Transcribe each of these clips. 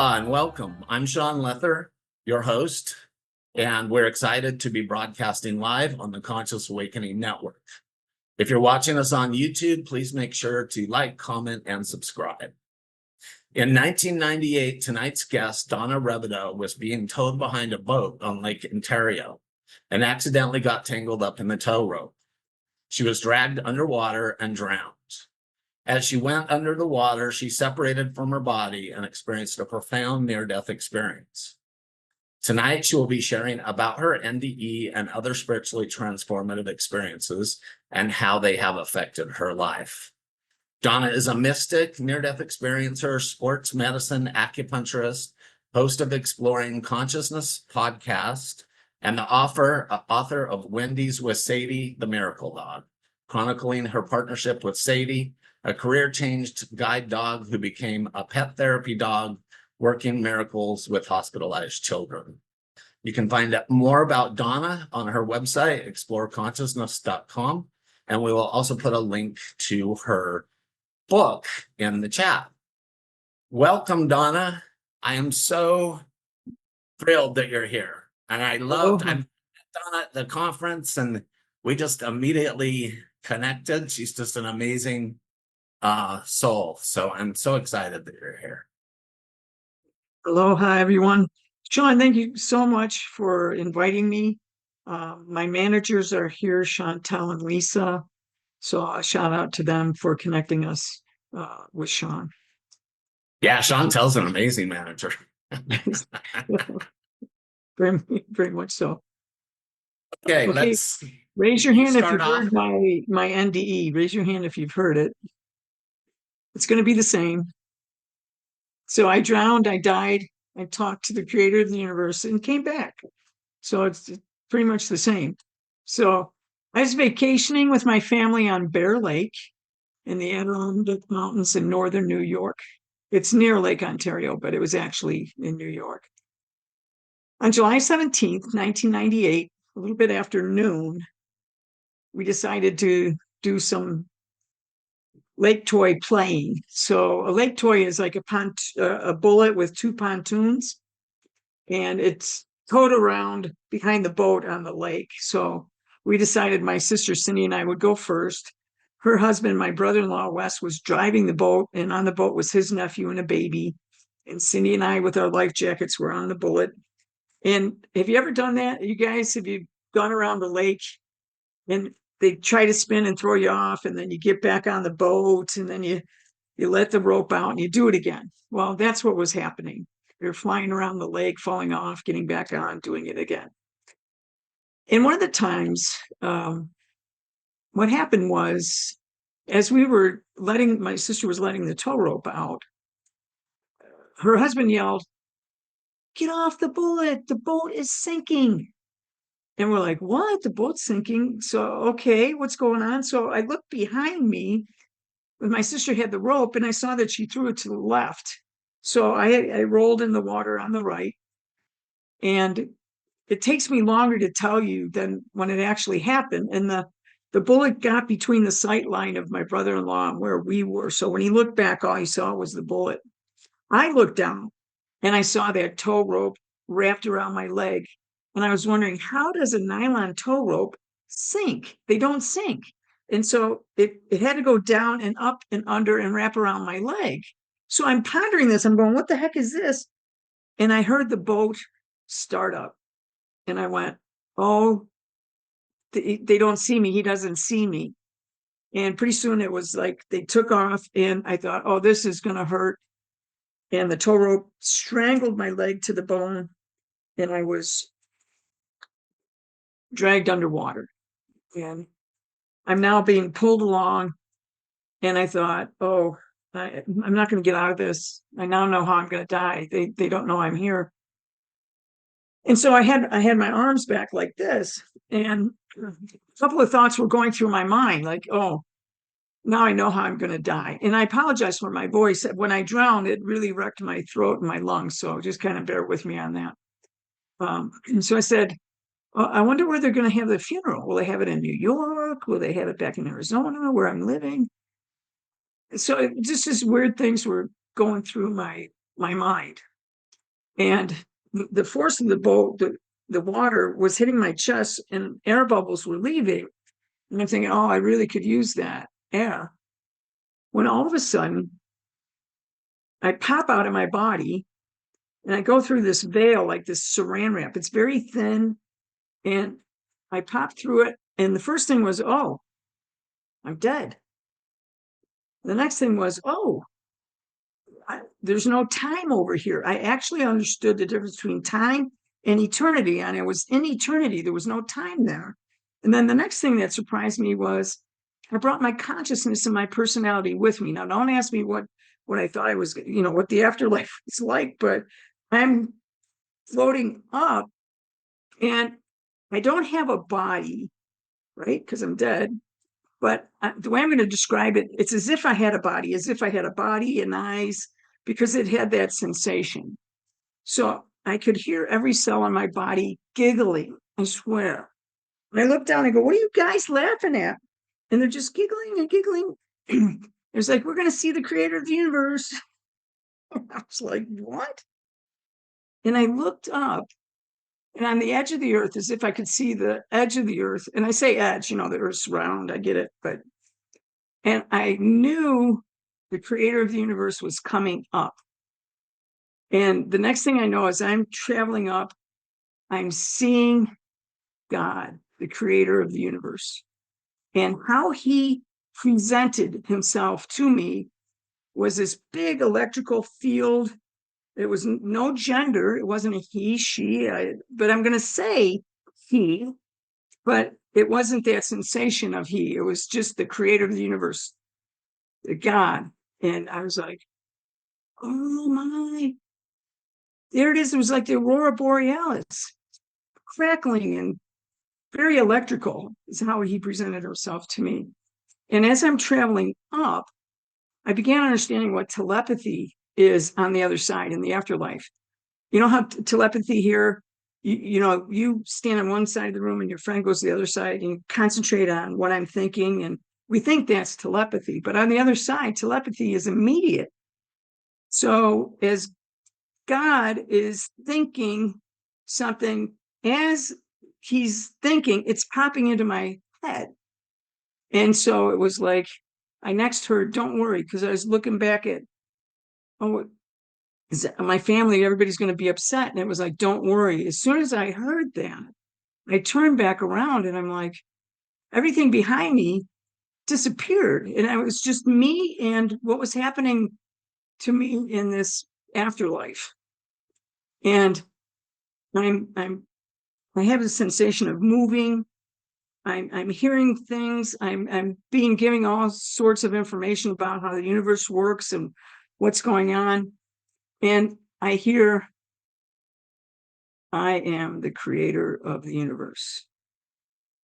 Aloha and welcome. I'm Sean Lether, your host, and we're excited to be broadcasting live on the Conscious Awakening Network. If you're watching us on YouTube, please make sure to like, comment, and subscribe. In 1998, tonight's guest, Donna Rebadow, was being towed behind a boat on Lake Ontario and accidentally got tangled up in the tow rope. She was dragged underwater and drowned. As she went under the water, she separated from her body and experienced a profound near-death experience. Tonight, she will be sharing about her NDE and other spiritually transformative experiences and how they have affected her life. Donna is a mystic, near-death experiencer, sports medicine acupuncturist, host of Exploring Consciousness podcast, and the author of Wednesdays with Sadie, the Miracle Dog, chronicling her partnership with Sadie, a career-changed guide dog who became a pet therapy dog, working miracles with hospitalized children. You can find out more about Donna on her website, exploreconsciousness.com, and we will also put a link to her book in the chat. Welcome, Donna. I am so thrilled that you're here. And I met Donna at the conference, and we just immediately connected. She's just an amazing soul. So I'm so excited that you're here. Aloha, everyone. Sean, thank you so much for inviting me. My managers are here, Chantel and Lisa. So a shout out to them for connecting us with Sean. Yeah, Chantel's an amazing manager. very, very much so. Okay, let's raise your hand if you've heard my NDE. Raise your hand if you've heard it. It's going to be the same. So I drowned, I died, I talked to the creator of the universe and came back. So it's pretty much the same. So I was vacationing with my family on Bear Lake in the Adirondack Mountains in northern New York. It's near Lake Ontario, but it was actually in New York. On July 17th, 1998, a little bit after noon, we decided to do some lake toy playing. So a lake toy is like a bullet with two pontoons, and it's towed around behind the boat on the lake. So we decided my sister Cindy and I would go first. Her husband, my brother-in-law Wes, was driving the boat, and on the boat was his nephew and a baby. And Cindy and I, with our life jackets, were on the bullet. And have you ever done that? You guys, have you gone around the lake and they try to spin and throw you off, and then you get back on the boat, and then you let the rope out and you do it again? Well, that's what was happening. You're flying around the lake, falling off, getting back on, doing it again. And one of the times, what happened was, as we were my sister was letting the tow rope out, her husband yelled, "Get off the bullet, the boat is sinking." And we're like, what? The boat's sinking? So, okay, what's going on? So I looked behind me, and my sister had the rope, and I saw that she threw it to the left. So I rolled in the water on the right. And it takes me longer to tell you than when it actually happened. And the bullet got between the sight line of my brother-in-law and where we were. So when he looked back, all he saw was the bullet. I looked down, and I saw that tow rope wrapped around my leg. And I was wondering, how does a nylon tow rope sink? They don't sink. And so it had to go down and up and under and wrap around my leg. So I'm pondering this. I'm going, what the heck is this? And I heard the boat start up. And I went, oh, they don't see me. He doesn't see me. And pretty soon it was like they took off, and I thought, oh, this is going to hurt. And the tow rope strangled my leg to the bone, and I was dragged underwater. And I'm now being pulled along, and I thought, oh, I'm not going to get out of this. I now know how I'm going to die. They don't know I'm here. And so I had my arms back like this, and a couple of thoughts were going through my mind, like, oh, now I know how I'm going to die. And I apologize for my voice. When I drowned, it really wrecked my throat and my lungs. So just kind of bear with me on that. And so I said, I wonder where they're going to have the funeral. Will they have it in New York? Will they have it back in Arizona where I'm living? So just as weird things were going through my mind. And the force of the boat, the water was hitting my chest and air bubbles were leaving. And I'm thinking, oh, I really could use that air. When all of a sudden, I pop out of my body and I go through this veil, like this saran wrap. It's very thin. And I popped through it. And the first thing was, oh, I'm dead. The next thing was, oh, there's no time over here. I actually understood the difference between time and eternity. And it was in eternity. There was no time there. And then the next thing that surprised me was I brought my consciousness and my personality with me. Now, don't ask me what I thought I was, what the afterlife was like, but I'm floating up and I don't have a body, right? Because I'm dead. But the way I'm going to describe it, it's as if I had a body, and eyes, because it had that sensation. So I could hear every cell in my body giggling, I swear. And I look down and go, what are you guys laughing at? And they're just giggling and giggling. It's like, we're going to see the creator of the universe. I was like, what? And I looked up, and on the edge of the earth, as if I could see the edge of the earth, and I say edge, the earth's round, I get it, and I knew the creator of the universe was coming up. And the next thing I know is I'm traveling up, I'm seeing God, the creator of the universe. And how he presented himself to me was this big electrical field. It was no gender. It wasn't a he, she, but I'm going to say he, but it wasn't that sensation of he. It was just the creator of the universe, the God. And I was like, oh my, there it is. It was like the Aurora Borealis, crackling and very electrical is how he presented himself to me. And as I'm traveling up, I began understanding what telepathy is on the other side in the afterlife. You know how telepathy here, you stand on one side of the room and your friend goes to the other side and you concentrate on what I'm thinking. And we think that's telepathy, but on the other side, telepathy is immediate. So as God is thinking something, as he's thinking, it's popping into my head. And so it was like, I next heard, don't worry, because I was looking back at, oh, my family, everybody's going to be upset. And it was like, don't worry. As soon as I heard that, I turned back around and I'm like, everything behind me disappeared. And it was just me and what was happening to me in this afterlife. And I have a sensation of moving. I'm hearing things. I'm being given all sorts of information about how the universe works and what's going on. And I hear, I am the creator of the universe.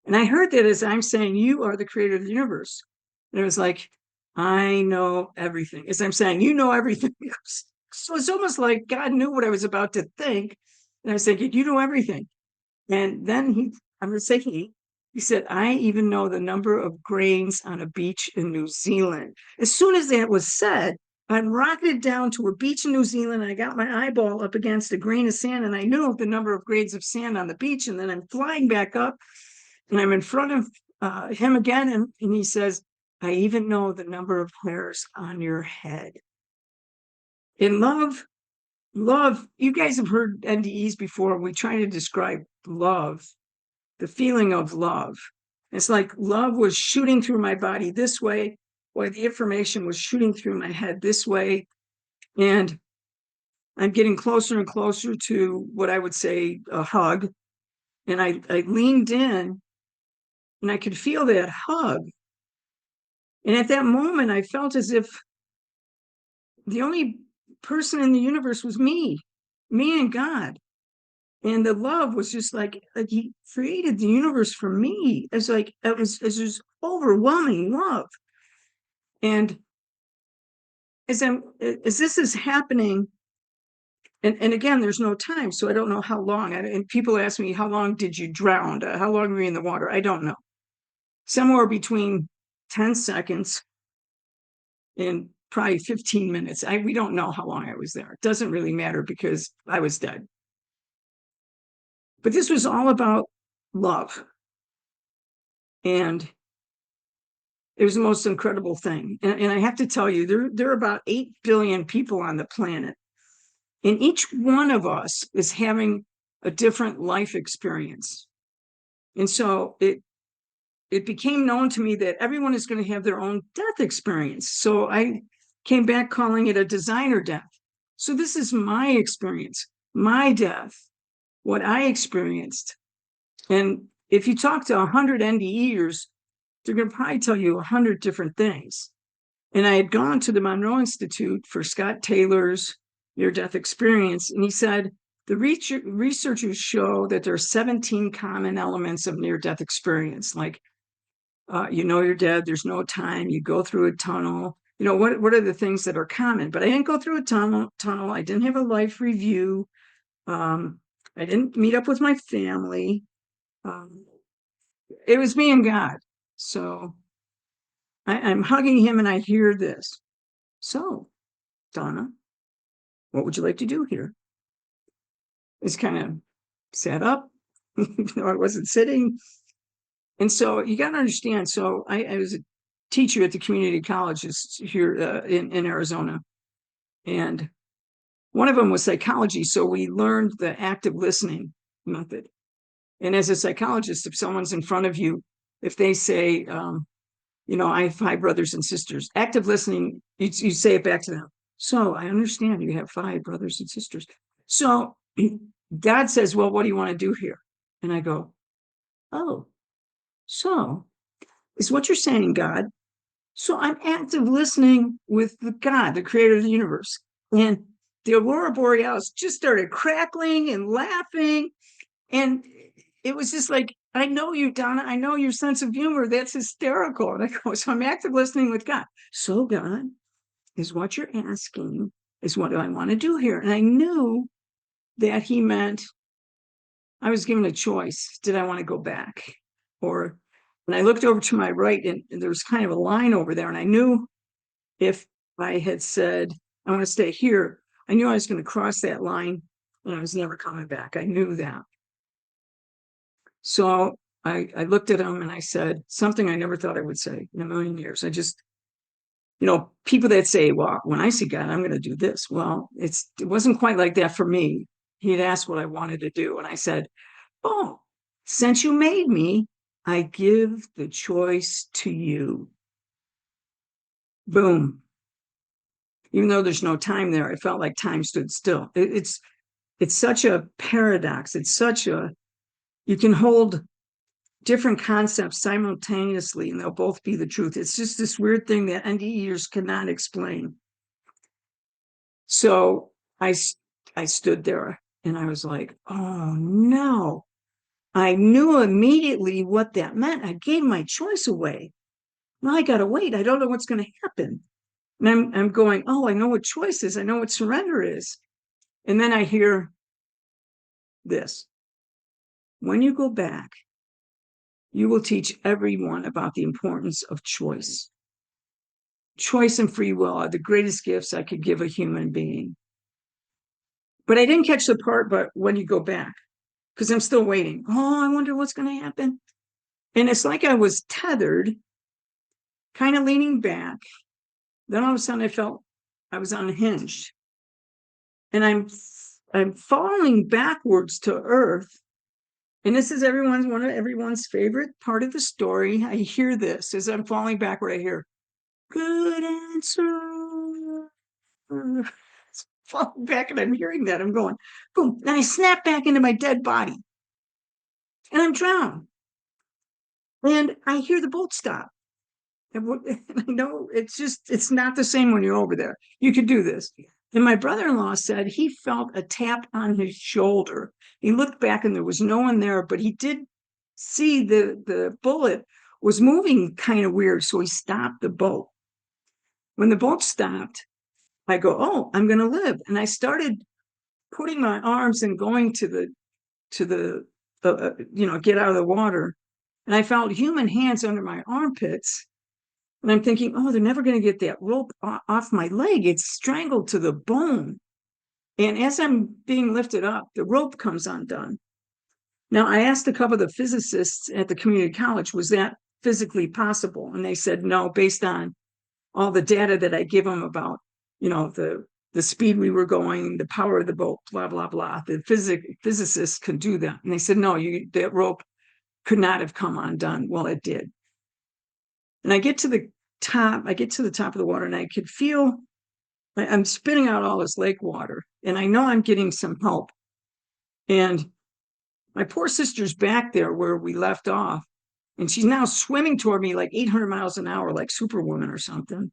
And I heard that as I'm saying, you are the creator of the universe. And it was like, I know everything. As I'm saying, you know everything. So it's almost like God knew what I was about to think. And I said, you know everything. And then I'm going to say he said, I even know the number of grains on a beach in New Zealand. As soon as that was said, I rocketed down to a beach in New Zealand. And I got my eyeball up against a grain of sand, and I knew the number of grains of sand on the beach. And then I'm flying back up, and I'm in front of him again. And he says, I even know the number of hairs on your head. In love, you guys have heard NDEs before. We try to describe love, the feeling of love. It's like love was shooting through my body this way, while the information was shooting through my head this way. And I'm getting closer and closer to what I would say a hug. And I leaned in and I could feel that hug. And at that moment, I felt as if the only person in the universe was me and God. And the love was just like he created the universe for me. It's like it was just overwhelming love. And as this is happening, and again, there's no time, so I don't know how long. And people ask me, how long did you drown? How long were you in the water? I don't know. Somewhere between 10 seconds and probably 15 minutes. We don't know how long I was there. It doesn't really matter because I was dead. But this was all about love. And it was the most incredible thing. And I have to tell you, there are about 8 billion people on the planet. And each one of us is having a different life experience. And so it became known to me that everyone is going to have their own death experience. So I came back calling it a designer death. So this is my experience, my death, what I experienced. And if you talk to 100 NDEers, they're going to probably tell you 100 different things. And I had gone to the Monroe Institute for Scott Taylor's near-death experience, and he said, the researchers show that there are 17 common elements of near-death experience, like you know you're dead, there's no time, you go through a tunnel. You know, what are the things that are common? But I didn't go through a tunnel. I didn't have a life review. I didn't meet up with my family. It was me and God. So I'm hugging him and I hear this. So, Donna, what would you like to do here? It's kind of sat up. I wasn't sitting. And so you got to understand. So I was a teacher at the community colleges here in Arizona. And one of them was psychology. So we learned the active listening method. And as a psychologist, if someone's in front of you, if they say, I have 5 brothers and sisters, active listening, you say it back to them. So I understand you have 5 brothers and sisters. So God says, well, what do you want to do here? And I go, oh, so is what you're saying, God. So I'm active listening with the God, the creator of the universe. And the Aurora Borealis just started crackling and laughing. And it was just like, I know you, Donna. I know your sense of humor. That's hysterical. And I go, so I'm active listening with God. So God, is what you're asking, is what do I want to do here? And I knew that he meant I was given a choice. Did I want to go back? Or when I looked over to my right, and there was kind of a line over there, and I knew if I had said, I want to stay here, I knew I was going to cross that line and I was never coming back. I knew that. So I looked at him and I said something I never thought I would say in a million years. I just, people that say, well, when I see God, I'm going to do this. Well, it wasn't quite like that for me. He had asked what I wanted to do. And I said, oh, since you made me, I give the choice to you. Boom. Even though there's no time there, it felt like time stood still. It's such a paradox. You can hold different concepts simultaneously and they'll both be the truth. It's just this weird thing that NDEers cannot explain. So I stood there and I was like, oh no. I knew immediately what that meant. I gave my choice away. Now I gotta wait. I don't know what's going to happen. And I'm going, oh, I know what choice is. I know what surrender is. And then I hear this. When you go back, you will teach everyone about the importance of choice. Choice and free will are the greatest gifts I could give a human being. But I didn't catch the part, but when you go back, because I'm still waiting. Oh, I wonder what's going to happen. And it's like I was tethered, kind of leaning back. Then all of a sudden I felt I was unhinged. And I'm falling backwards to earth. And this is one of everyone's favorite part of the story. I hear this as I'm falling backward. I hear, good answer. Falling back and I'm hearing that. I'm going, boom. And I snap back into my dead body. And I'm drowned. And I hear the boat stop. And I know it's not the same when you're over there. You could do this. And my brother-in-law said he felt a tap on his shoulder. He looked back and there was no one there, but he did see the bullet was moving kind of weird. So he stopped the boat. When the boat stopped, I go, oh, I'm going to live. And I started putting my arms and going to the get out of the water. And I felt human hands under my armpits. And I'm thinking, oh, they're never going to get that rope off my leg. It's strangled to the bone. And as I'm being lifted up, the rope comes undone. Now, I asked a couple of the physicists at the community college, was that physically possible? And they said no, based on all the data that I give them about, the speed we were going, the power of the boat, blah, blah, blah. The physicists can do that. And they said, no, that rope could not have come undone. Well, it did. And I get to the top of the water, and I could feel I'm spitting out all this lake water, and I know I'm getting some help. And my poor sister's back there where we left off, and she's now swimming toward me like 800 miles an hour, like Superwoman or something.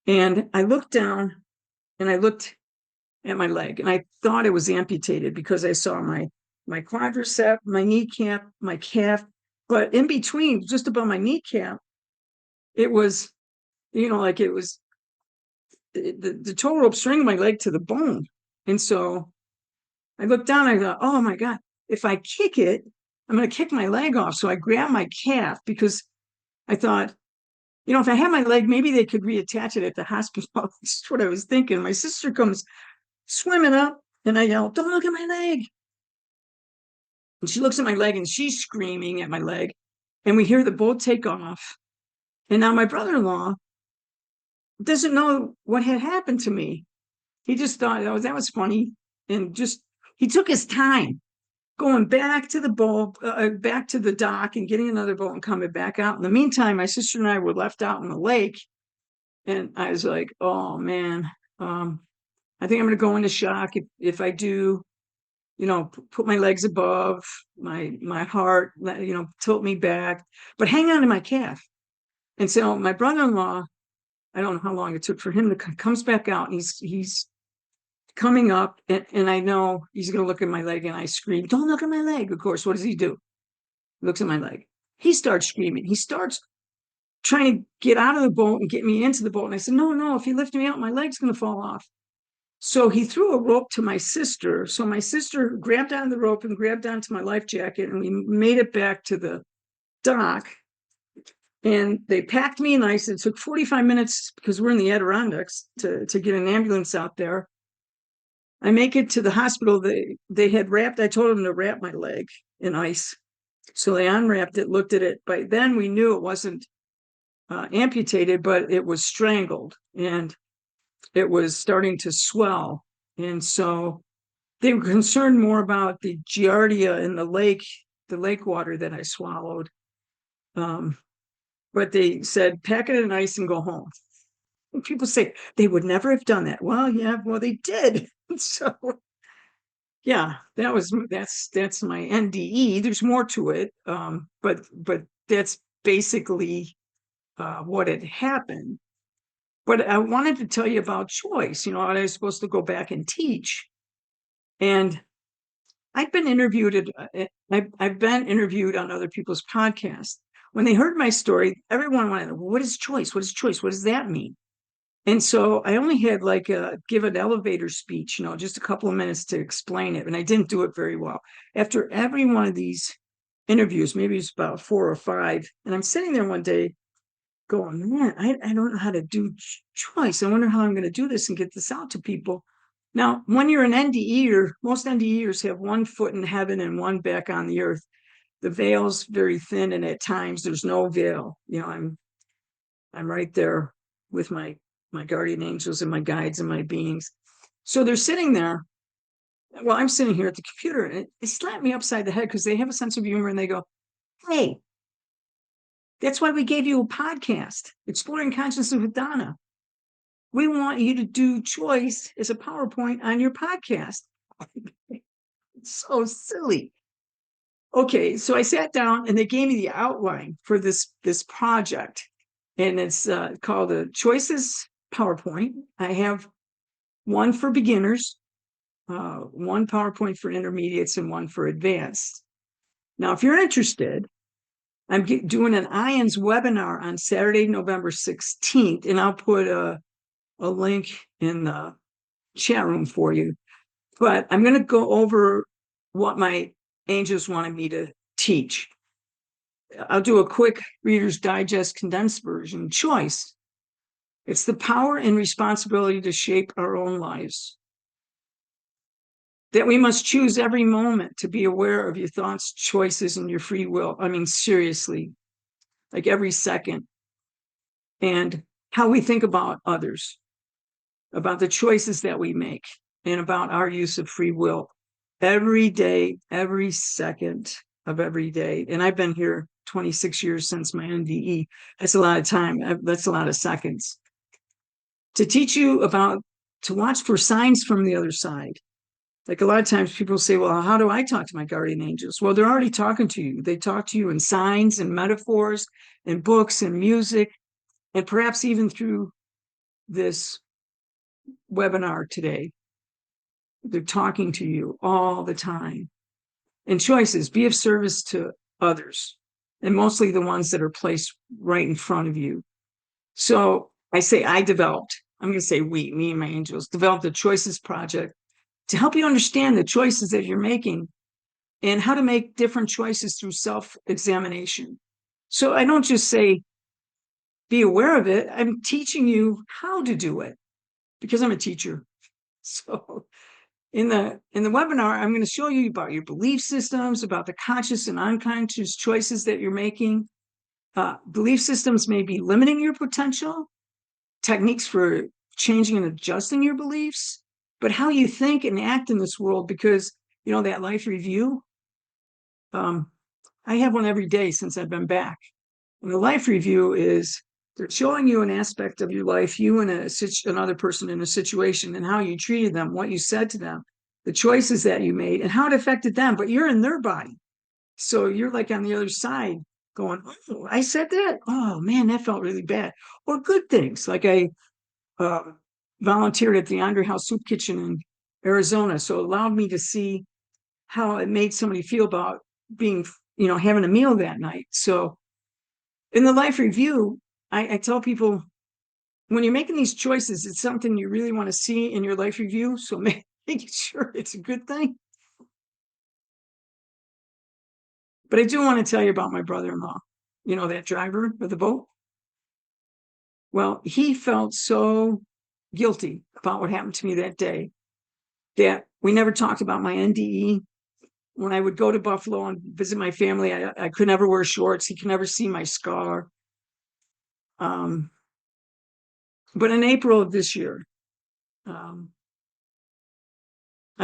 And I looked down and I looked at my leg, and I thought it was amputated because I saw my quadricep, my kneecap, my calf, but in between, just above my kneecap, it was, like it was the tow rope stringing my leg to the bone. And so I looked down, I thought, oh my God, if I kick it, I'm going to kick my leg off. So I grabbed my calf because I thought, if I had my leg, maybe they could reattach it at the hospital. That's what I was thinking. My sister comes swimming up, and I yell, don't look at my leg. And she looks at my leg, and she's screaming at my leg. And we hear the boat take off. And now my brother-in-law doesn't know what had happened to me. He just thought that was funny. And he took his time going back to the boat, back to the dock, and getting another boat and coming back out. In the meantime, my sister and I were left out in the lake. And I was like, oh man, I think I'm going to go into shock if I do, put my legs above my heart, tilt me back, but hang on to my calf. And so my brother-in-law, I don't know how long it took for him to comes back out, and he's coming up, and I know he's going to look at my leg, and I scream, don't look at my leg. Of course, what does he do? He looks at my leg. He starts screaming. He starts trying to get out of the boat and get me into the boat. And I said, no, if you lift me out, my leg's going to fall off. So he threw a rope to my sister. So my sister grabbed onto the rope and grabbed onto my life jacket, and we made it back to the dock. And they packed me in ice. It took 45 minutes because we're in the Adirondacks to get an ambulance out there. I make it to the hospital. They had wrapped, I told them to wrap my leg in ice. So they unwrapped it, looked at it. By then we knew it wasn't amputated, but it was strangled, and it was starting to swell. And so they were concerned more about the giardia in the lake water that I swallowed. But they said, pack it in ice and go home. And people say they would never have done that. Well, yeah, they did. So yeah, that's my NDE. There's more to it. But that's basically what had happened. But I wanted to tell you about choice. I was supposed to go back and teach. And I've been interviewed I've been interviewed on other people's podcasts. When they heard my story, everyone wanted, what is choice? What is choice? What does that mean? And so I only had give an elevator speech, just a couple of minutes to explain it. And I didn't do it very well. After every one of these interviews, maybe it's about 4 or 5. And I'm sitting there one day going, man, I don't know how to do choice. I wonder how I'm going to do this and get this out to people. Now, when you're an NDE, most NDEers have one foot in heaven and one back on the earth. The veil's very thin, and at times there's no veil. I'm right there with my guardian angels and my guides and my beings. So they're sitting there. Well, I'm sitting here at the computer, and it slapped me upside the head because they have a sense of humor, and they go, hey, that's why we gave you a podcast, Exploring Consciousness with Donna. We want you to do choice as a PowerPoint on your podcast. It's so silly. Okay, so I sat down, and they gave me the outline for this project, and it's called a Choices PowerPoint. I have one for beginners, one PowerPoint for intermediates, and one for advanced. Now, if you're interested, I'm doing an IANDS webinar on Saturday, November 16th, and I'll put a link in the chat room for you. But I'm going to go over what my angels wanted me to teach. I'll do a quick Reader's Digest condensed version. Choice. It's the power and responsibility to shape our own lives. That we must choose every moment to be aware of your thoughts, choices, and your free will. I mean, seriously, like every second. And how we think about others, about the choices that we make, and about our use of free will every day, every second of every day. And I've been here 26 years since my NDE. That's a lot of time. That's a lot of seconds. To teach you about, to watch for signs from the other side. Like a lot of times people say, well, how do I talk to my guardian angels? Well, they're already talking to you. They talk to you in signs and metaphors and books and music, and perhaps even through this webinar today. They're talking to you all the time. And choices, be of service to others, and mostly the ones that are placed right in front of you. So I say I'm going to say we, me and my angels, developed the Choices Project to help you understand the choices that you're making and how to make different choices through self-examination. So I don't just say, be aware of it. I'm teaching you how to do it because I'm a teacher. So in the webinar, I'm going to show you about your belief systems, about the conscious and unconscious choices that you're making. Belief systems may be limiting your potential, techniques for changing and adjusting your beliefs, but how you think and act in this world, because, you know, that life review, I have one every day since I've been back. And the life review is they're showing you an aspect of your life, you and another person in a situation, and how you treated them, what you said to them, the choices that you made, and how it affected them. But you're in their body. So you're like on the other side going, oh, I said that? Oh, man, that felt really bad. Or good things. Like I volunteered at the Andre House Soup Kitchen in Arizona. So it allowed me to see how it made somebody feel about being, you know, having a meal that night. So in the life review, I tell people, when you're making these choices, it's something you really want to see in your life review. So make sure it's a good thing. But I do want to tell you about my brother-in-law, you know, that driver of the boat. Well, he felt so guilty about what happened to me that day that we never talked about my NDE. When I would go to Buffalo and visit my family, I could never wear shorts. He could never see my scar. But in April of this year, I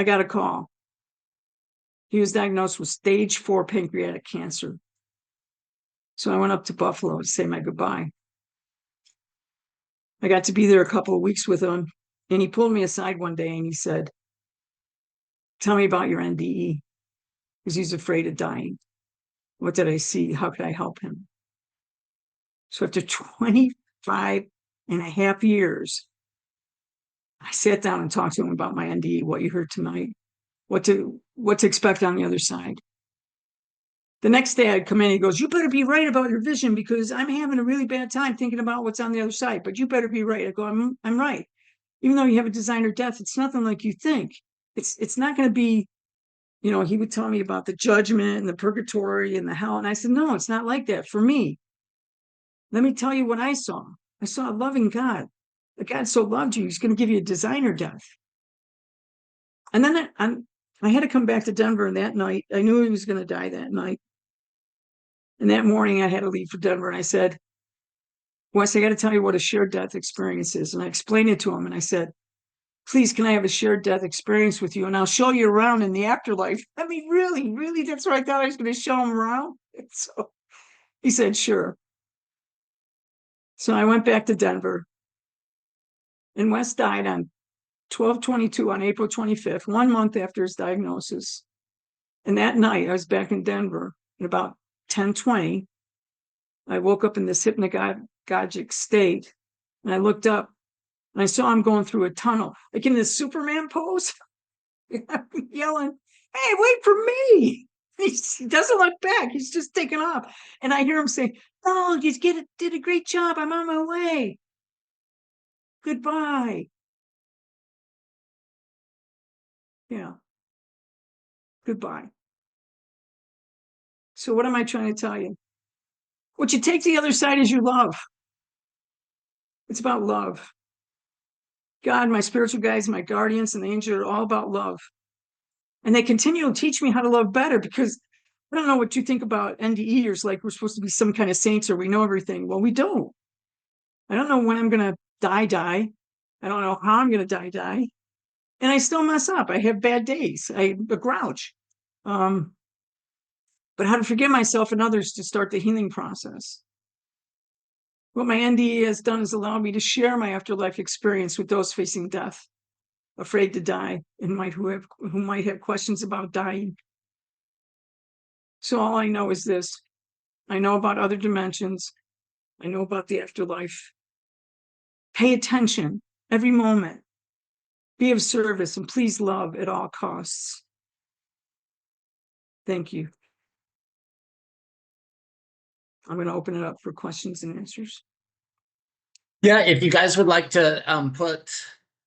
got a call. He was diagnosed with stage 4 pancreatic cancer. So I went up to Buffalo to say my goodbye. I got to be there a couple of weeks with him, and he pulled me aside one day and he said, tell me about your NDE, because he's afraid of dying. What did I see? How could I help him? So after 25 and a half years, I sat down and talked to him about my NDE, what you heard tonight, what to expect on the other side. The next day I'd come in, he goes, you better be right about your vision, because I'm having a really bad time thinking about what's on the other side, but you better be right. I go, I'm right. Even though you have a designer death, it's nothing like you think. It's not going to be, you know, he would tell me about the judgment and the purgatory and the hell. And I said, no, it's not like that for me. Let me tell you what I saw. I saw a loving God. The God so loved you, he's going to give you a designer death. And then I had to come back to Denver, and that night, I knew he was going to die that night. And that morning I had to leave for Denver. And I said, Wes, I got to tell you what a shared death experience is. And I explained it to him. And I said, please, can I have a shared death experience with you? And I'll show you around in the afterlife. I mean, really, really, that's what I thought I was going to show him around. And so he said, sure. So I went back to Denver. And Wes died on 12/22 on April 25th, 1 month after his diagnosis. And that night I was back in Denver at about 10:20. I woke up in this hypnagogic state, and I looked up and I saw him going through a tunnel, like in this Superman pose, yelling, hey, wait for me. He doesn't look back. He's just taking off. And I hear him say, no, you did a great job. I'm on my way. Goodbye. Yeah. Goodbye. So what am I trying to tell you? What you take to the other side is your love. It's about love. God, my spiritual guides, my guardians, and the angels are all about love. And they continue to teach me how to love better, because I don't know what you think about NDEers, like we're supposed to be some kind of saints or we know everything. Well, we don't. I don't know when I'm going to die. I don't know how I'm going to die. And I still mess up. I have bad days. I'm a grouch. But how to forgive myself and others to start the healing process. What my NDE has done is allowed me to share my afterlife experience with those facing death, afraid to die, and who might have questions about dying. So all I know is this. I know about other dimensions. I know about the afterlife. Pay attention every moment. Be of service, and please love at all costs. Thank you. I'm going to open it up for questions and answers. Yeah, if you guys would like to put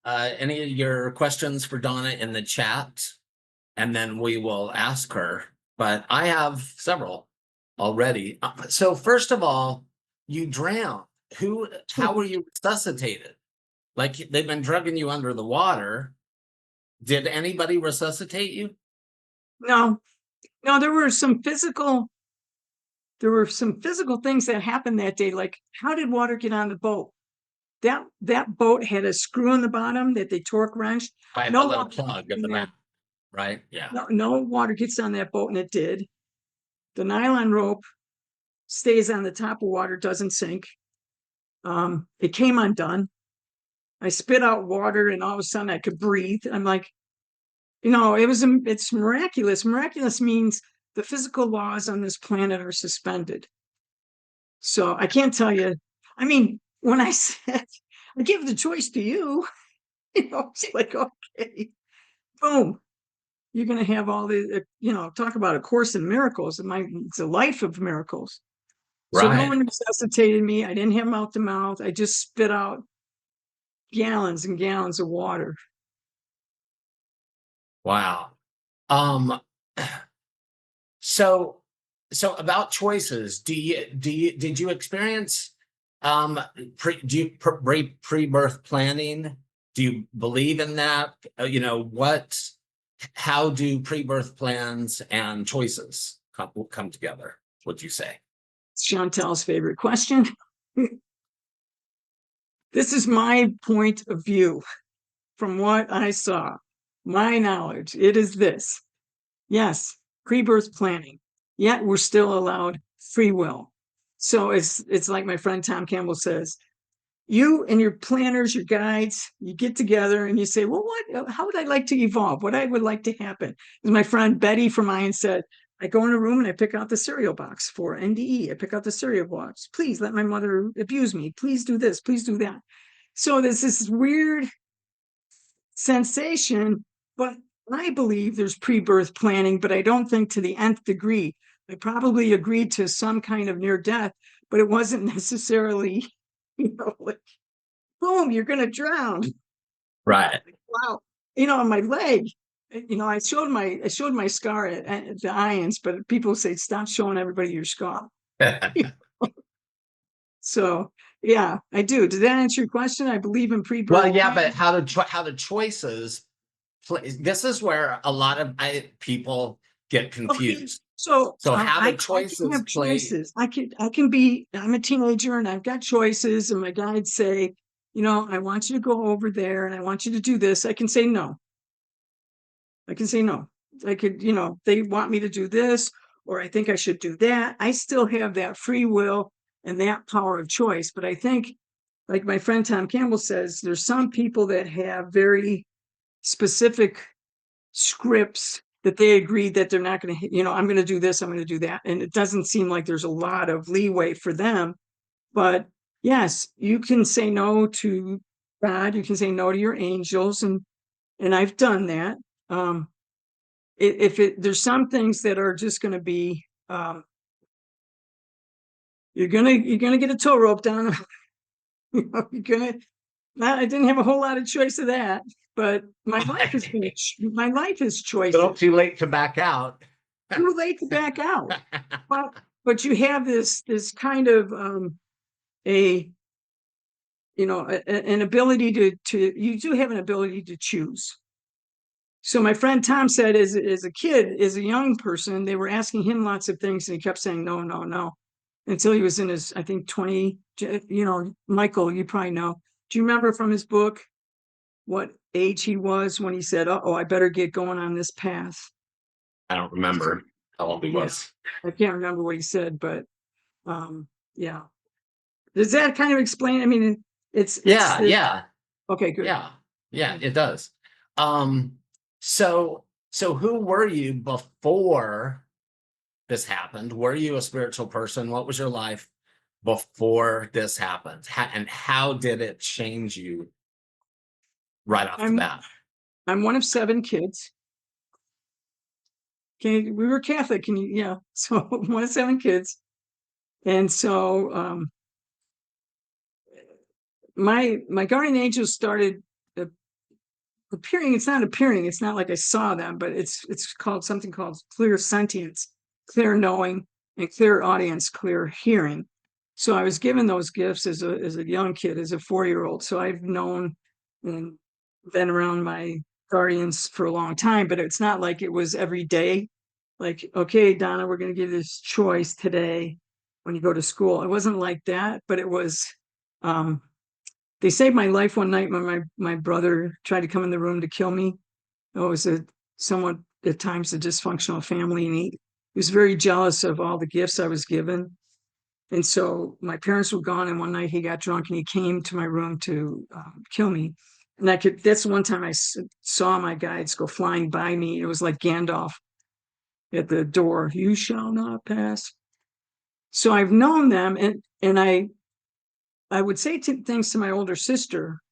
any of your questions for Donna in the chat, and then we will ask her. But I have several already. So first of all, you drowned. How were you resuscitated? Like, they've been drugging you under the water. Did anybody resuscitate you? No, there were some physical things that happened that day. Like, how did water get on the boat? That boat had a screw on the bottom that they torque wrenched. By No a little water plug at the back, right? Yeah. No water gets on that boat, and it did. The nylon rope stays on the top of water, doesn't sink. It came undone. I spit out water, and all of a sudden I could breathe. I'm like, it's miraculous. Miraculous means the physical laws on this planet are suspended. So I can't tell you. I mean, when I said I give the choice to you, it's like, okay, boom. You're going to have all the, talk about A Course in Miracles. It's a life of miracles. Right. So no one resuscitated me. I didn't have mouth to mouth. I just spit out gallons and gallons of water. Wow. So about choices, did you experience pre-birth planning? Do you believe in that? How do pre-birth plans and choices come together? What'd you say? Chantel's favorite question. This is my point of view from what I saw. My knowledge, it is this. Yes, pre-birth planning, yet we're still allowed free will. So it's like my friend Tom Campbell says, you and your planners, your guides, you get together and you say, well, how would I like to evolve? What I would like to happen? As my friend Betty from IANDS said, I go in a room and I pick out the cereal box for NDE. I pick out the cereal box. Please let my mother abuse me. Please do this. Please do that. So there's this weird sensation, but I believe there's pre-birth planning, but I don't think to the nth degree. I probably agreed to some kind of near death, but it wasn't necessarily, like, boom, you're going to drown. Right. Wow. On my leg, I showed my scar at the IANDS, but people say, stop showing everybody your scar. So yeah, I do. Did that answer your question? I believe in pre-birth. Well, yeah, but how the choices play? This is where a lot of people get confused. Okay. So how the choices I can have choices. I'm a teenager and I've got choices, and my guides say, I want you to go over there and I want you to do this. I can say no. I could, they want me to do this, or I think I should do that. I still have that free will and that power of choice. But I think, like my friend Tom Campbell says, there's some people that have very specific scripts that they agree that they're not going to, I'm going to do this, I'm going to do that. And it doesn't seem like there's a lot of leeway for them. But yes, you can say no to God, you can say no to your angels, and I've done that. There's some things that are just going to be, you're gonna get a tow rope down. I didn't have a whole lot of choice of that, but my life is choice. Too late to back out. Too late to back out. But but you have this kind of an ability to you do have an ability to choose. So my friend Tom said, as a kid, as a young person, they were asking him lots of things, and he kept saying no, no, no, until he was in his, I think, 20. Michael, you probably know. Do you remember from his book what age he was when he said, "Oh, I better get going on this path"? I don't remember how old he was. I can't remember what he said, but yeah. Does that kind of explain? I mean, Yeah. Okay, good. Yeah, it does. So who were you before this happened? Were you a spiritual person? What was your life before this happened? And how did it change you right off the bat? I'm one of 7 kids. Okay, we were Catholic, so one of 7 kids. And so my guardian angels started appearing. It's not appearing, it's not like I saw them, but it's called something called clear sentience, clear knowing, and clear audience, clear hearing. So I was given those gifts as a young kid, as a 4-year-old. So I've known and been around my guardians for a long time, but it's not like it was every day. Like, okay, Donna, we're going to give you this choice today when you go to school. It wasn't like that, but it was, they saved my life one night when my brother tried to come in the room to kill me. It was somewhat at times a dysfunctional family, and he was very jealous of all the gifts I was given. And so my parents were gone, and one night he got drunk and he came to my room to kill me. And that's the one time I saw my guides go flying by me. It was like Gandalf at the door, "You shall not pass." So I've known them, and I would say things to my older sister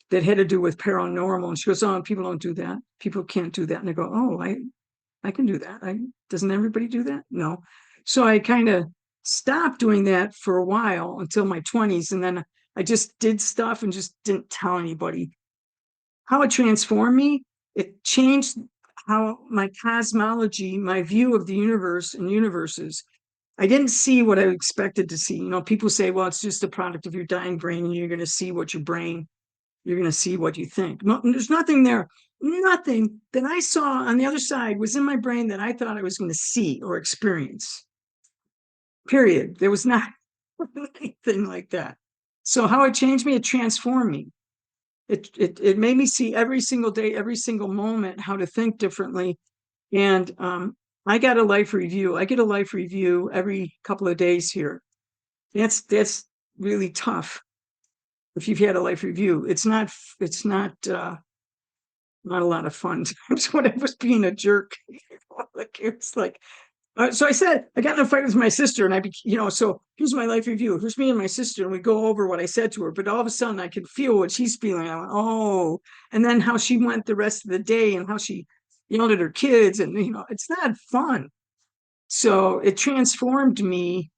that had to do with paranormal. And she goes, "Oh, people don't do that. People can't do that." And I go, "Oh, I can do that. Doesn't everybody do that?" No. So I kind of stopped doing that for a while until my 20s. And then I just did stuff and just didn't tell anybody. How it transformed me, it changed how my cosmology, my view of the universe and universes. I didn't see what I expected to see. People say, well, it's just a product of your dying brain, and you're going to see what you're going to see what you think. No, there's nothing there. Nothing that I saw on the other side was in my brain that I thought I was going to see or experience. Period. There was not anything like that. So how it changed me, it transformed me. It made me see every single day, every single moment, how to think differently. And I got a life review. I get a life review every couple of days here. That's really tough. If you've had a life review, it's not a lot of fun times when I was being a jerk. It's like, so I said, I got in a fight with my sister, and so here's my life review. Here's me and my sister, and we go over what I said to her. But all of a sudden, I could feel what she's feeling. I went, oh, and then how she went the rest of the day, and how she yelled at her kids, and it's not fun. So it transformed me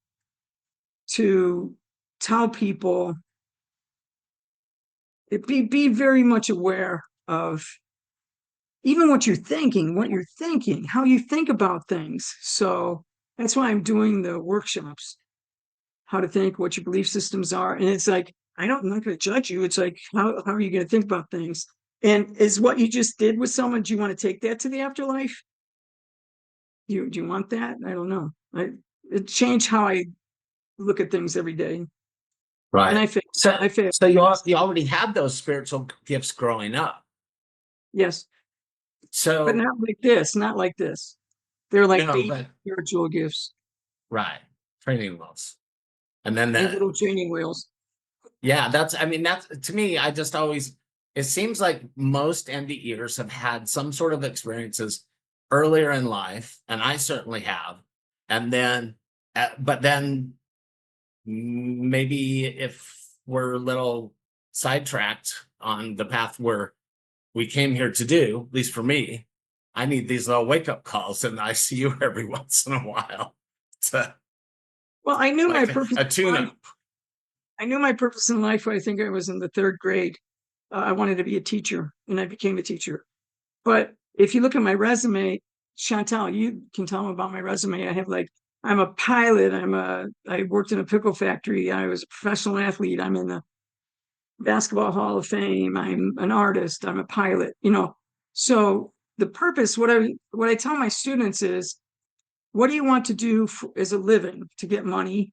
to tell people, be very much aware of even what you're thinking, how you think about things. So that's why I'm doing the workshops, how to think, what your belief systems are. And it's like, I'm not going to judge you. It's like, how are you going to think about things? And is what you just did with someone, do you want to take that to the afterlife? Do you want that? I don't know. It changed how I look at things every day. Right. And I failed. So you already had those spiritual gifts growing up. Yes. So, but not like this. They're like baby spiritual gifts. Right. Training wheels. And then little training wheels. Yeah, that's to me, it seems like most NDEers have had some sort of experiences earlier in life, and I certainly have. And then, but then maybe if we're a little sidetracked on the path where we came here to do, at least for me, I need these little wake-up calls in the ICU every once in a while. Well, I knew my purpose. A tune-up. I knew my purpose in life. I think I was in the 3rd grade. I wanted to be a teacher, and I became a teacher. But if you look at my resume, Chantal, you can tell them about my resume. I have like I'm a pilot. I worked in a pickle factory. I was a professional athlete. I'm in the Basketball Hall of Fame. I'm an artist. I'm a pilot, So the purpose, what I tell my students is, what do you want to do as a living to get money?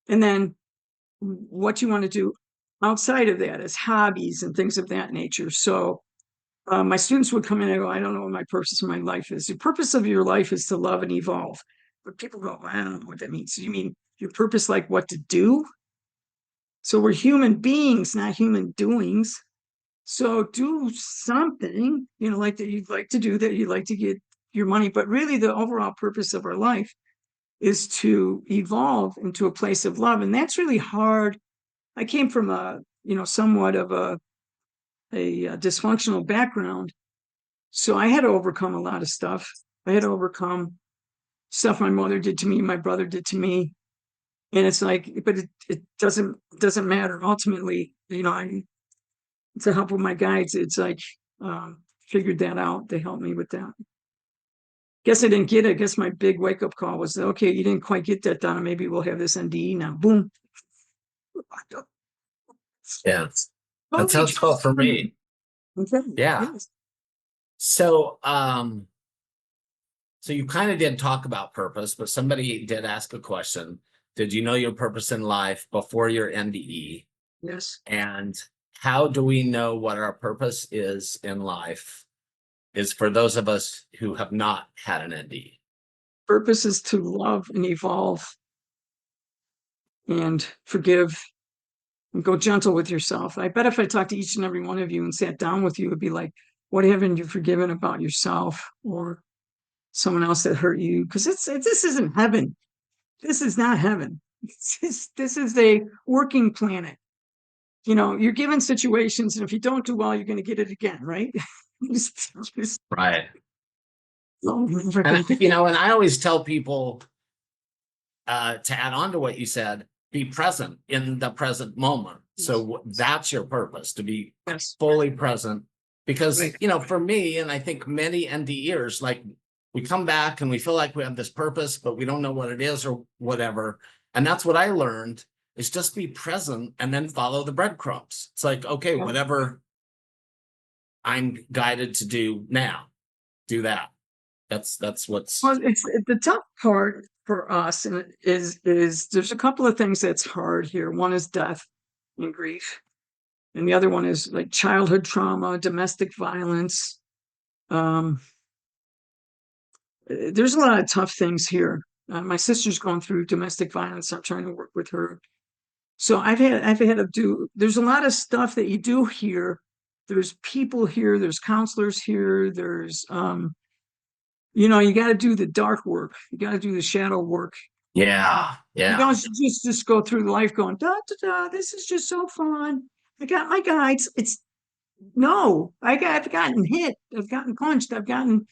And then what you want to do outside of that as hobbies and things of that nature. So my students would come in and go, I don't know what my purpose of my life is. The purpose of your life is to love and evolve. But people go, I don't know what that means. So you mean your purpose, like what to do? So we're human beings, not human doings. So do something, like that you'd like to do, that you'd like to get your money. But really the overall purpose of our life is to evolve into a place of love. And that's really hard. I came from somewhat of a dysfunctional background. So I had to overcome a lot of stuff. I had to overcome stuff my mother did to me, my brother did to me. And it's like, but it doesn't matter. Ultimately, to help with my guides, it's like figured that out. They helped me with that. Guess I didn't get it. I guess my big wake up call was, okay, you didn't quite get that, Donna. Maybe we'll have this NDE now. Boom. Yeah. That's how it's felt for me. Okay. Yeah. Yes. So, so you kind of did talk about purpose, but somebody did ask a question. Did you know your purpose in life before your NDE? Yes. And how do we know what our purpose is in life is for those of us who have not had an NDE? Purpose is to love and evolve and forgive and go gentle with yourself. I bet if I talked to each and every one of you and sat down with you, it'd be like, what haven't you forgiven about yourself or someone else that hurt you? Because this isn't heaven. This is not heaven. This is a working planet. You're given situations, and if you don't do well, you're going to get it again, right? Right. And And I always tell people to add on to what you said, be present in the present moment. So that's your purpose, to be fully present. Because, for me, and I think many NDEers, like we come back and we feel like we have this purpose, but we don't know what it is or whatever. And that's what I learned is just be present and then follow the breadcrumbs. It's like, okay, whatever I'm guided to do now, do that. That's what's it's the tough part for us, and is there's a couple of things that's hard here. One is death and grief, and the other one is like childhood trauma, domestic violence. There's a lot of tough things here. My sister's going through domestic violence. I'm trying to work with her. So I've had to do, there's a lot of stuff that you do here. There's people here, there's counselors here, there's you got to do the dark work. You got to do the shadow work. Yeah. You don't just go through life going, da, da, da, this is just so fun. I got my guides. I've gotten hit. I've gotten punched. I've gotten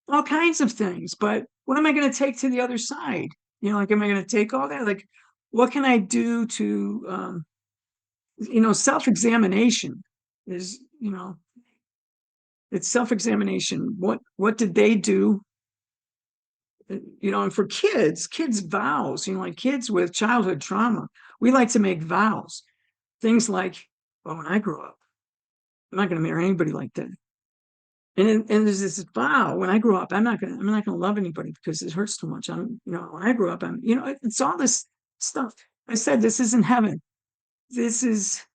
all kinds of things. But what am I going to take to the other side? Am I going to take all that? Like, what can I do to, self-examination is, it's self-examination. What did they do? And for kids vows, like kids with childhood trauma, we like to make vows. Things like, well, when I grow up, I'm not going to marry anybody like that. And there's this vow, when I grow up, I'm not going to love anybody because it hurts too much. When I grew up, it's all this stuff. I said, this isn't heaven. This is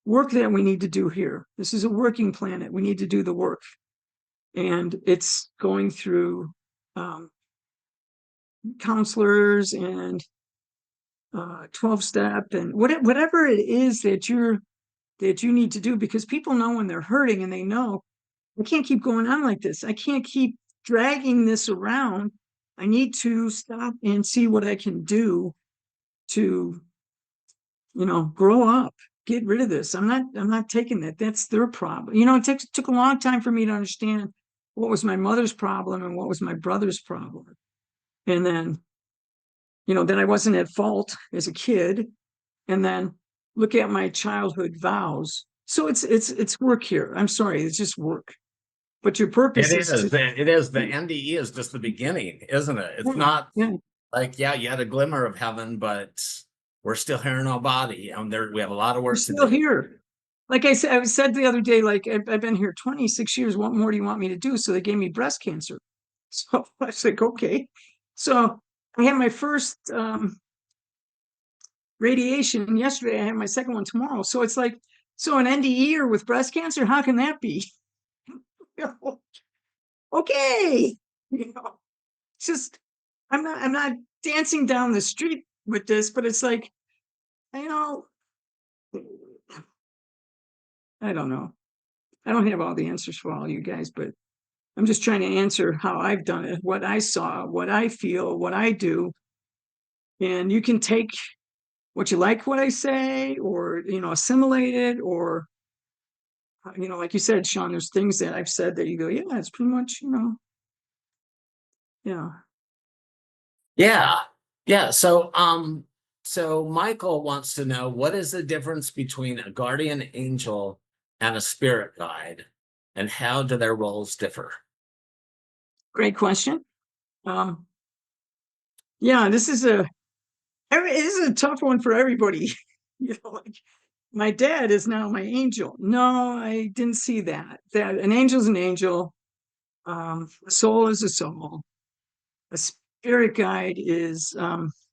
work that we need to do here. This is a working planet. We need to do the work. And it's going through counselors and 12-step and whatever it is that you need to do, because people know when they're hurting, and they know, I can't keep going on like this. I can't keep dragging this around. I need to stop and see what I can do to, grow up, get rid of this. I'm not taking that. That's their problem. It took a long time for me to understand what was my mother's problem and what was my brother's problem. And then, then I wasn't at fault as a kid. And then look at my childhood vows. So it's work here. I'm sorry, it's just work. but your purpose It is is. to, It is. The NDE is just the beginning, isn't it? It's yeah, not yeah, like, yeah, you had a glimmer of heaven, but we're still here in our body, and there we have a lot of we're work to still do. here. Like I said the other day, like I've been here 26 years. What more do you want me to do? So they gave me breast cancer. So I was like, okay. So I had my first radiation yesterday. I have my second one tomorrow. So it's like, so an NDE or with breast cancer, how can that be? Okay. You know, it's just I'm not dancing down the street with this, but it's like, you know, I don't know. I don't have all the answers for all you guys, but I'm just trying to answer how I've done it, what I saw, what I feel, what I do. And you can take what you like, what I say, or, assimilate it, or, like you said, Sean, there's things that I've said that you go, yeah, it's pretty much, yeah. Yeah. Yeah. So Michael wants to know, what is the difference between a guardian angel and a spirit guide, and how do their roles differ? Great question. Um, yeah, this is a tough one for everybody. Like my dad is now my angel. No, I didn't see that. That an angel's an angel. A soul is a soul. A spirit guide is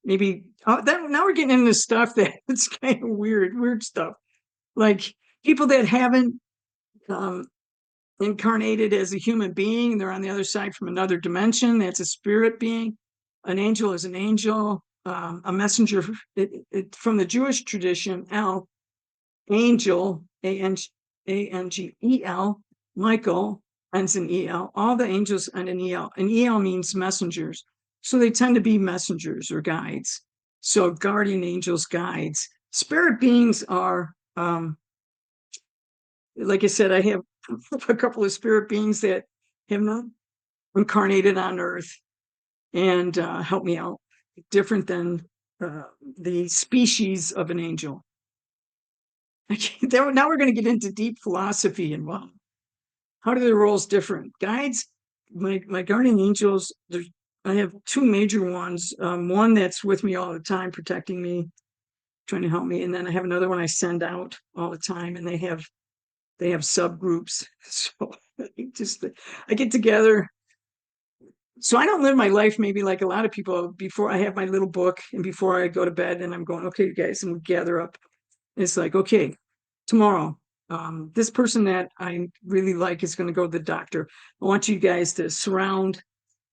maybe that now we're getting into stuff that it's kind of weird stuff. Like people that haven't um incarnated as a human being, they're on the other side from another dimension. That's a spirit being. An angel is an angel. A messenger from the Jewish tradition, angel, Angel, Michael ends in El. All the angels end in El, and El means messengers. So they tend to be messengers or guides. So guardian angels, guides. Spirit beings are, like I said, I have a couple of spirit beings that have not incarnated on Earth and help me out. Different than the species of an angel. Now we're going to get into deep philosophy and wow, how do their roles different? Guides, my guardian angels. I have two major ones. One that's with me all the time, protecting me, trying to help me, and then I have another one I send out all the time, and they have subgroups. So I get together. So I don't live my life maybe like a lot of people. Before I have my little book and before I go to bed, and I'm going, okay, you guys, and we gather up. It's like, okay, tomorrow, this person that I really like is going to go to the doctor. I want you guys to surround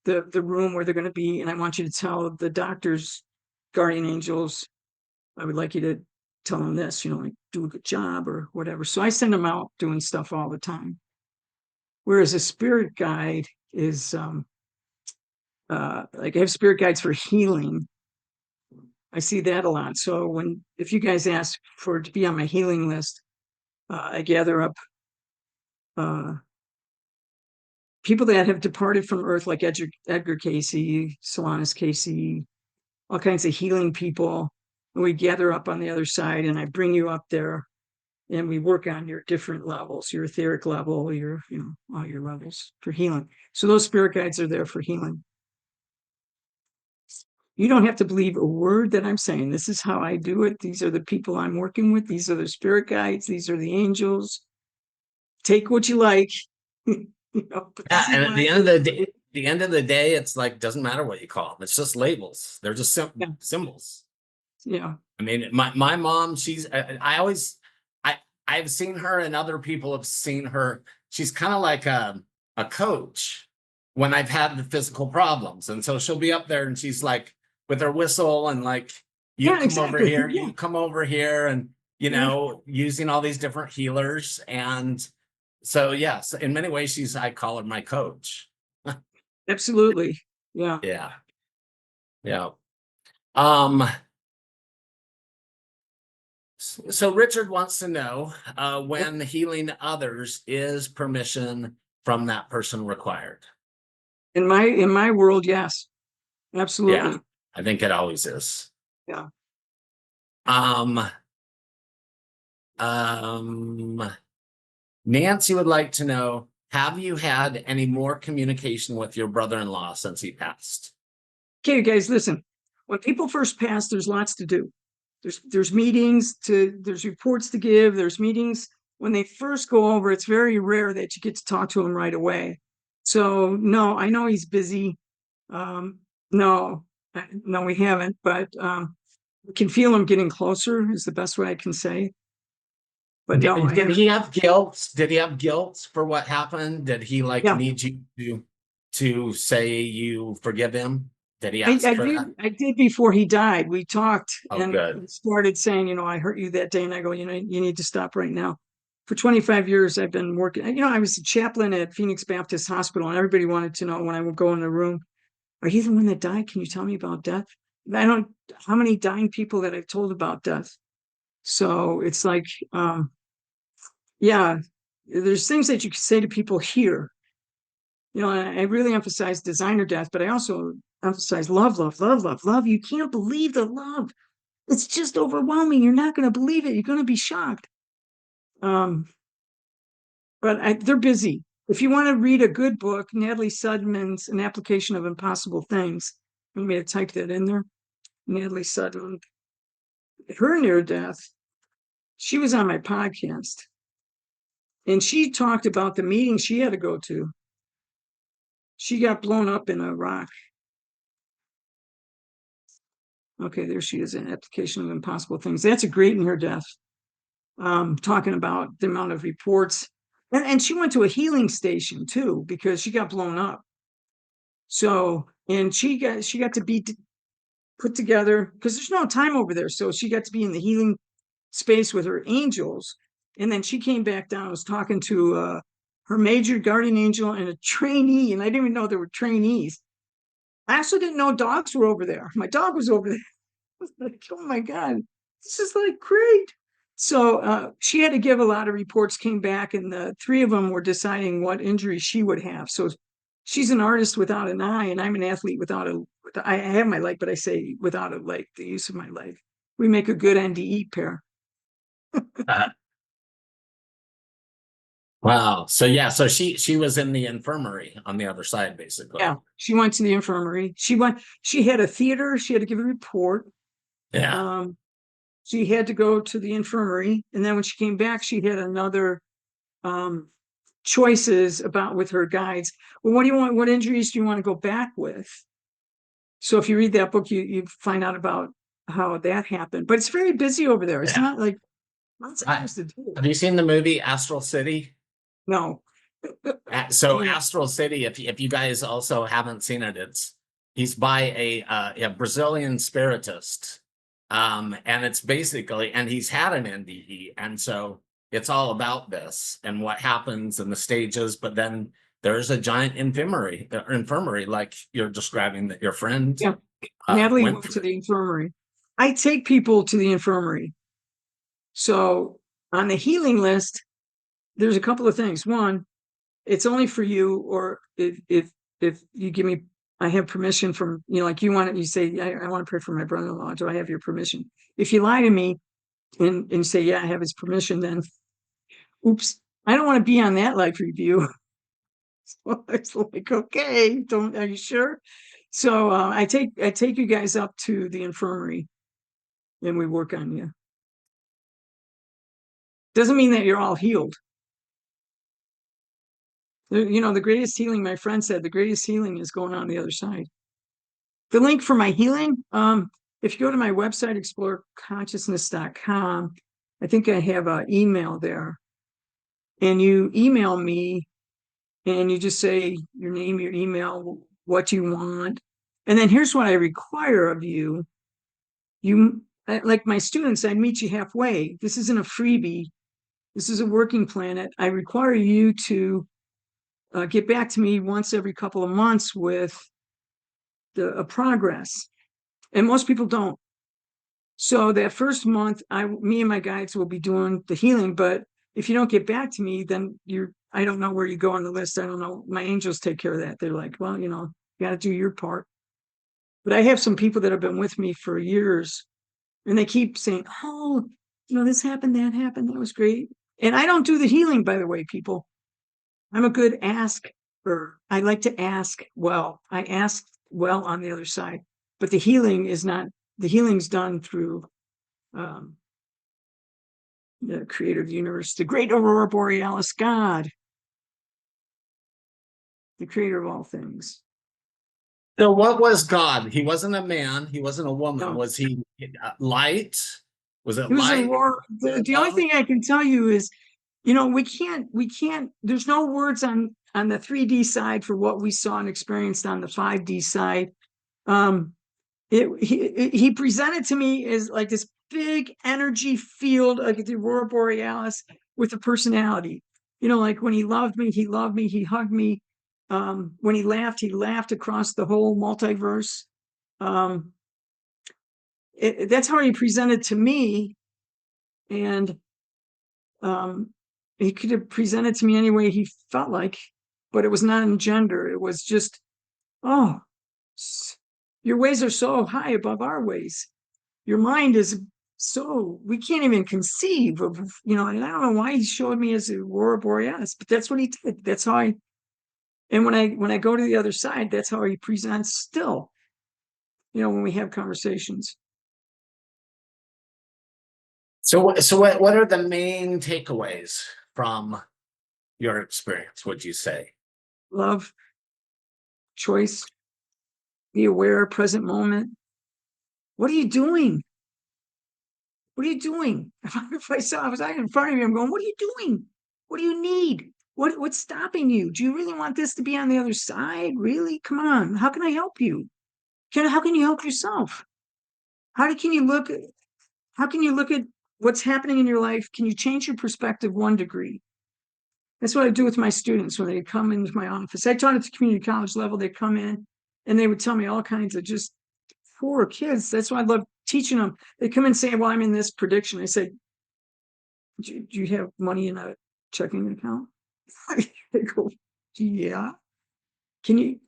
the room where they're going to be, and I want you to tell the doctor's guardian angels, I would like you to tell them this, like do a good job or whatever. So I send them out doing stuff all the time. Whereas a spirit guide is like I have spirit guides for healing. I see that a lot. So if you guys ask for to be on my healing list, I gather up people that have departed from Earth, like Edgar Casey, Solanus Casey, all kinds of healing people. And we gather up on the other side, and I bring you up there, and we work on your different levels, your etheric level, all your levels for healing. So those spirit guides are there for healing. You don't have to believe a word that I'm saying. This is how I do it. These are the people I'm working with. These are the spirit guides. These are the angels. Take what you like. Yeah, and at the end of the day, it's like doesn't matter what you call them. It's just labels. They're just symbols. Yeah. I mean, my mom, I always I've seen her, and other people have seen her. She's kind of like a coach when I've had the physical problems. And so she'll be up there and she's like with her whistle and like, you come over here, you come over here, and using all these different healers. And so yes, in many ways I call her my coach. Absolutely. Yeah. Yeah. Yeah. Um, so Richard wants to know when healing others, is permission from that person required? In my world, yes. Yeah, Absolutely. I think it always is. Yeah. Um, Nancy would like to know, have you had any more communication with your brother-in-law since he passed? Okay, guys, listen. When people first pass, there's lots to do. There's meetings there's reports to give, there's meetings. When they first go over, it's very rare that you get to talk to him right away. So no, I know he's busy. No, we haven't, but we can feel him getting closer is the best way I can say. But no, Did he have guilt? Did he have guilt for what happened? Did he yeah. need you to say you forgive him? Did he I ask for did. that? I did before he died. We talked and Good. started saying, I hurt you that day, and I go, you need to stop right now. For 25 years, I've been working. I was a chaplain at Phoenix Baptist Hospital, and everybody wanted to know when I would go in the room, are you the one that died? Can you tell me about death? I don't. How many dying people that I've told about death? So it's like, yeah, there's things that you can say to people here. And I really emphasize designer death, but I also emphasize love, love, love, love, love. You can't believe the love. It's just overwhelming. You're not going to believe it. You're going to be shocked. But they're busy. If you want to read a good book, Natalie Sudman's An Application of Impossible Things. Let me type that in there. Natalie Sudman. Her near death, she was on my podcast. And she talked about the meeting she had to go to. She got blown up in a rock. Okay, there she is, An Application of Impossible Things. That's a great near death. Talking about the amount of reports. And she went to a healing station too, because she got blown up. So, and she got to be put together because there's no time over there. So she got to be in the healing space with her angels. And then she came back down, was talking to her major guardian angel and a trainee. And I didn't even know there were trainees. I also didn't know dogs were over there. My dog was over there. I was like, oh my God, this is like great. So she had to give a lot of reports, came back, and the three of them were deciding what injury she would have. So she's an artist without an eye, and I'm an athlete I have my leg, but I say without a leg, the use of my leg. We make a good NDE pair. Uh, wow. So yeah, so she was in the infirmary on the other side, basically. Yeah, she went to the infirmary. She had a theater. She had to give a report. Yeah. She had to go to the infirmary, and then when she came back, she had another choices about with her guides. Well, what do you want? What injuries do you want to go back with? So if you read that book, you find out about how that happened. But it's very busy over there. It's not like lots of things to do. Have you seen the movie Astral City? No. So Astral City, if you guys also haven't seen it, he's by a Brazilian spiritist. And it's basically, and he's had an NDE. And so it's all about this and what happens in the stages. But then there's a giant infirmary like you're describing that your friend. Yeah. Natalie went to the infirmary. I take people to the infirmary. So on the healing list, there's a couple of things. One, it's only for you, or if you give me, I have permission from, like you say, I want to pray for my brother-in-law. Do I have your permission? If you lie to me and say, yeah, I have his permission, then oops, I don't want to be on that life review. So it's like, okay, are you sure? So I take you guys up to the infirmary and we work on you. Doesn't mean that you're all healed. The greatest healing, my friend said, the greatest healing is going on the other side. The link for my healing, if you go to my website, exploreconsciousness.com, I think I have an email there. And you email me and you just say your name, your email, what you want. And then here's what I require of you. Like my students, I meet you halfway. This isn't a freebie. This is a working planet. I require you to get back to me once every couple of months with a progress. And most people don't. So that first month, me and my guides will be doing the healing. But if you don't get back to me, then I don't know where you go on the list. I don't know. My angels take care of that. They're like, well, you got to do your part. But I have some people that have been with me for years, and they keep saying, oh, this happened, that happened. That was great. And I don't do the healing, by the way, people. I'm a good asker. I like to ask well. I ask well on the other side, but the healing's done through the creator of the universe, the great Aurora Borealis, God, the creator of all things. So what was God? He wasn't a man. He wasn't a woman. No. Was he light? Was it It was light? Aurora. The only thing I can tell you is, we can't, there's no words on the 3D side for what we saw and experienced on the 5D side. He presented to me as like this big energy field, like the Aurora Borealis, with a personality. Like when he loved me, he hugged me. When he laughed across the whole multiverse. That's how he presented to me. And he could have presented to me any way he felt like, but it was not in gender. It was just, oh, your ways are so high above our ways. Your mind is so, we can't even conceive of, and I don't know why he showed me as a Aurora Borealis, but that's what he did. That's how and when I go to the other side, that's how he presents still, when we have conversations. So what are the main takeaways from your experience, would you say? Love, choice, be aware, present moment. What are you doing? What are you doing? If I was in front of you, I'm going, what are you doing? What do you need? What's stopping you? Do you really want this to be on the other side? Really? Come on. How can I help you? How can you help yourself? How can you look at what's happening in your life? Can you change your perspective 1 degree? That's what I do with my students when they come into my office. I taught at the community college level. They come in and they would tell me all kinds of just poor kids. That's why I love teaching them. They come and say, well, I'm in this prediction. I say, do you have money in a checking account? They go, yeah.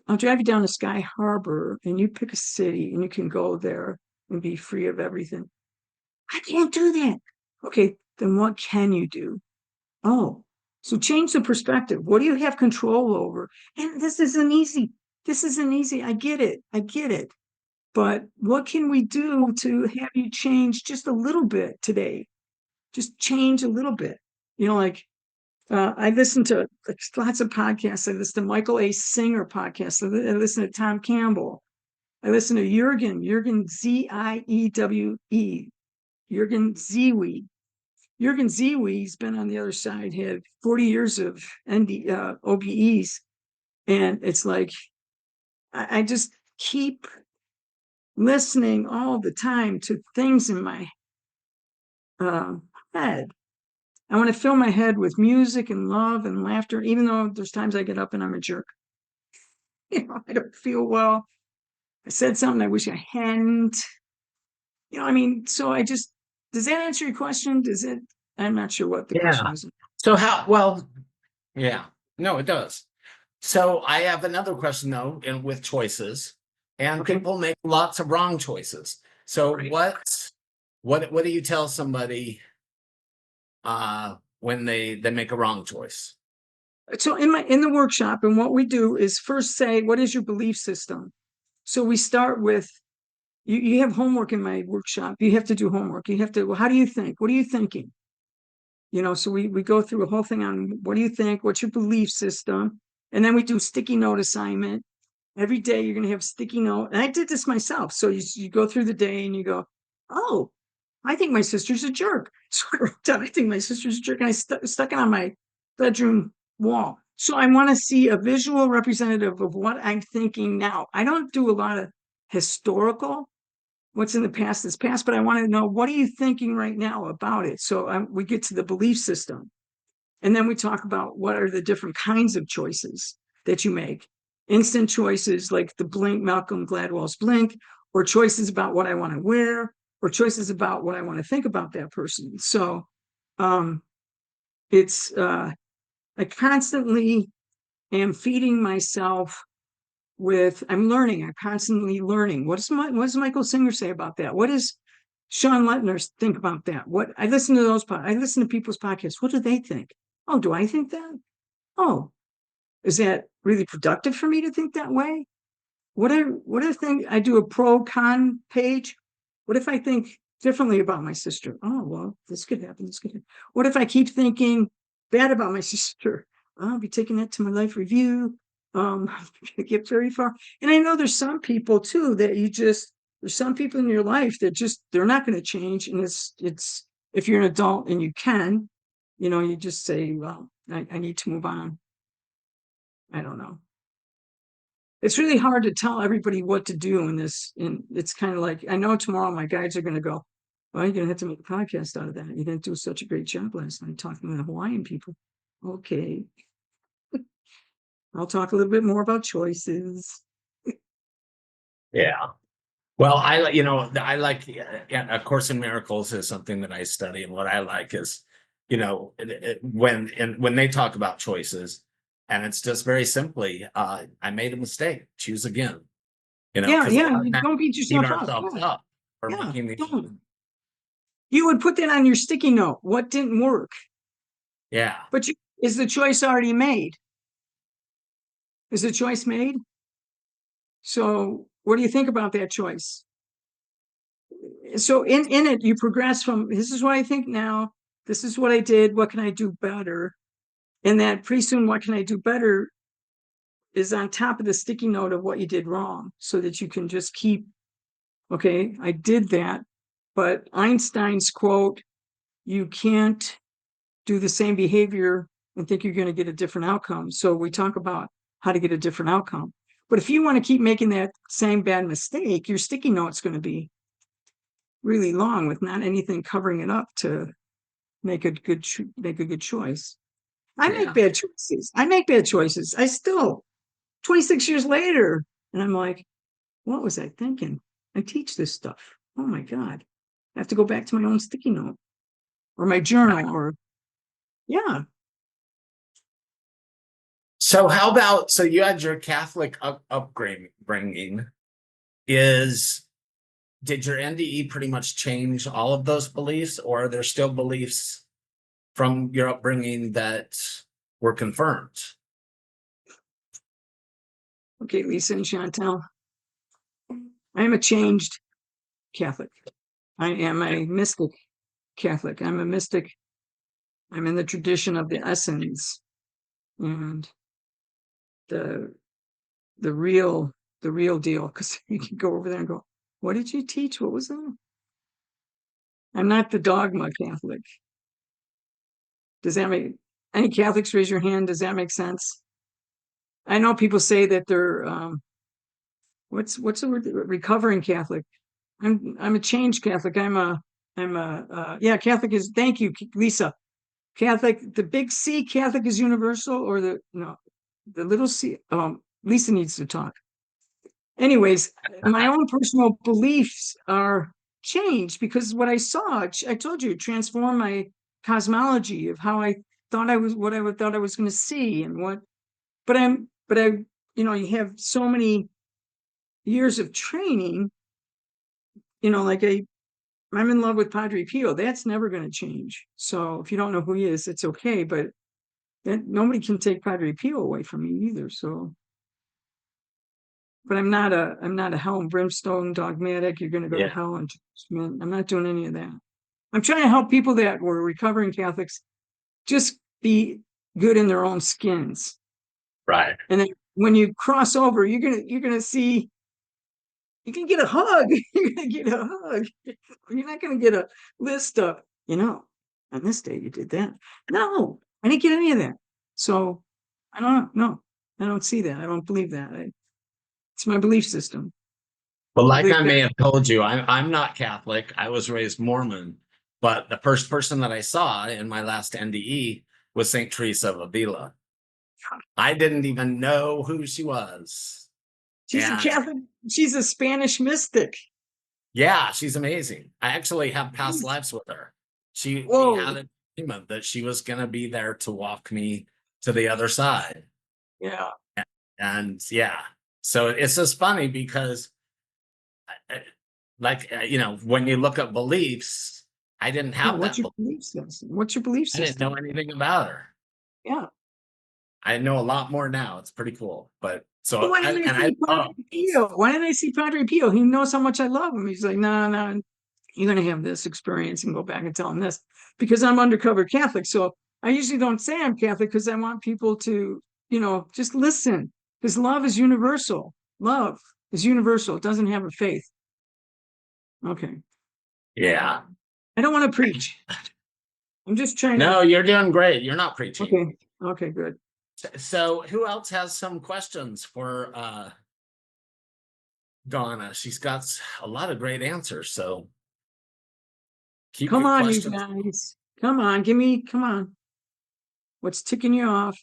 I'll drive you down to Sky Harbor and you pick a city and you can go there and be free of everything. I can't do that. Okay, then what can you do? Oh, so change the perspective. What do you have control over? And this isn't easy. I get it. But what can we do to have you change just a little bit today? Just change a little bit. I listen to lots of podcasts. I listen to Michael A. Singer podcasts. I listen to Tom Campbell. I listen to Jurgen Ziewe. Jurgen Ziewe. Jurgen Ziewe's been on the other side, had 40 years of OBEs. And it's like, I just keep listening all the time to things in my head. I want to fill my head with music and love and laughter, even though there's times I get up and I'm a jerk. I don't feel well. I said something I wish I hadn't. So does that answer your question? I'm not sure what the question is. So no, it does. So I have another question though, and with choices, and people make lots of wrong choices. So what do you tell somebody when they make a wrong choice? So in the workshop, and what we do is first say, what is your belief system? So we start with, you have homework in my workshop. You have to do homework. You have to, well, how do you think? What are you thinking? So we go through a whole thing on what do you think? What's your belief system? And then we do sticky note assignment. Every day you're going to have sticky note. And I did this myself. So you go through the day and you go, oh, I think my sister's a jerk. So I wrote down, I think my sister's a jerk. And I stuck it on my bedroom wall. So I want to see a visual representative of what I'm thinking now. I don't do a lot of historical, what's in the past is past, but I want to know, what are you thinking right now about it? So we get to the belief system. And then we talk about what are the different kinds of choices that you make. Instant choices like the blink, Malcolm Gladwell's blink, or choices about what I want to wear, or choices about what I want to think about that person. So I constantly am feeding myself with, I'm constantly learning. What does Michael Singer say about that? What does Sean Lettner think about that? I listen to people's podcasts. What do they think? Oh, do I think that? Oh, is that really productive for me to think that way? What if I do a pro-con page? What if I think differently about my sister? Oh, well, this could happen. This could happen. What if I keep thinking bad about my sister? I'll be taking that to my life review. I get very far. And I know there's some people too that there's some people in your life that they're not going to change. And it's if you're an adult and you can, you just say, well, I need to move on. I don't know. It's really hard to tell everybody what to do in this. And it's kind of like, I know tomorrow my guides are going to go, well, you're going to have to make a podcast out of that. You didn't do such a great job last night talking to the Hawaiian people. Okay. I'll talk a little bit more about choices. Yeah. Well, I like A Course in Miracles is something that I study, and what I like is, when they talk about choices, and it's just very simply, I made a mistake, choose again. Yeah, because you don't beat beat yourself ourselves up. up for Yeah, making these. don't. You would put that on your sticky note. What didn't work? Yeah. But is the choice already made? Is the choice made? So what do you think about that choice? So in it, you progress from, this is what I think now, this is what I did, what can I do better? And that pretty soon, what can I do better is on top of the sticky note of what you did wrong, so that you can just keep, okay, I did that. But Einstein's quote, you can't do the same behavior and think you're going to get a different outcome. So we talk about how to get a different outcome. But if you want to keep making that same bad mistake, your sticky note's going to be really long with not anything covering it up to make a good choice. I make bad choices. I still 26 years later, and I'm like, what was I thinking? I teach this stuff. Oh my God. I have to go back to my own sticky note or my journal or yeah. So so you had your Catholic upbringing. Did your NDE pretty much change all of those beliefs, or are there still beliefs from your upbringing that were confirmed? Okay, Lisa and Chantel, I am a changed Catholic. I am a mystic Catholic. I'm a mystic. I'm in the tradition of the essence and the real deal. Because you can go over there and go, what did you teach? What was that? I'm not the dogma Catholic. Does that make any Catholics raise your hand? Does that make sense? I know people say that they're what's the word? Recovering Catholic. I'm a changed Catholic. Yeah, Catholic is, thank you, Lisa. Catholic, the big C, Catholic is universal, or the little C. Lisa needs to talk. Anyways, my own personal beliefs are changed because what I saw, I told you, transformed my cosmology of how I thought I was, what I thought I was going to see, and what. But you have so many years of training. Like I'm in love with Padre Pio. That's never going to change. So if you don't know who he is, it's okay. But nobody can take Padre Pio away from me either. So, but I'm not a hell and brimstone dogmatic. You're going to go to hell and judgment. I'm not doing any of that. I'm trying to help people that were recovering Catholics just be good in their own skins. Right. And then when you cross over, you're gonna see. You can get a hug. You're gonna get a hug. You're not gonna get a list of, on this day you did that. No, I didn't get any of that. So I don't know. No, I don't see that. I don't believe that. It's my belief system. Well, like I may have told you, I'm not Catholic. I was raised Mormon, but the first person that I saw in my last NDE was Saint Teresa of Avila. I didn't even know who she was. She's a Catholic. She's a Spanish mystic. Yeah, she's amazing. I actually have past lives with her. We had an agreement that she was going to be there to walk me to the other side. Yeah. And yeah, so it's just funny because, when you look at beliefs, I didn't have What's that. Your belief system? What's your belief system? I didn't know anything about her. Yeah. I know a lot more now. It's pretty cool. But so Why didn't I see Padre Pio? Why didn't I see Padre Pio? He knows how much I love him. He's like, no, no, you're going to have this experience and go back and tell him this, because I'm undercover Catholic. So I usually don't say I'm Catholic because I want people to, just listen, because love is universal. Love is universal. It doesn't have a faith. Okay. Yeah. I don't want to preach. I'm just trying No, to. you're doing great. You're not preaching. Okay. Okay, good. So who else has some questions for Donna? She's got a lot of great answers. So keep Come your on, you questions. guys. Come on, come on. What's ticking you off?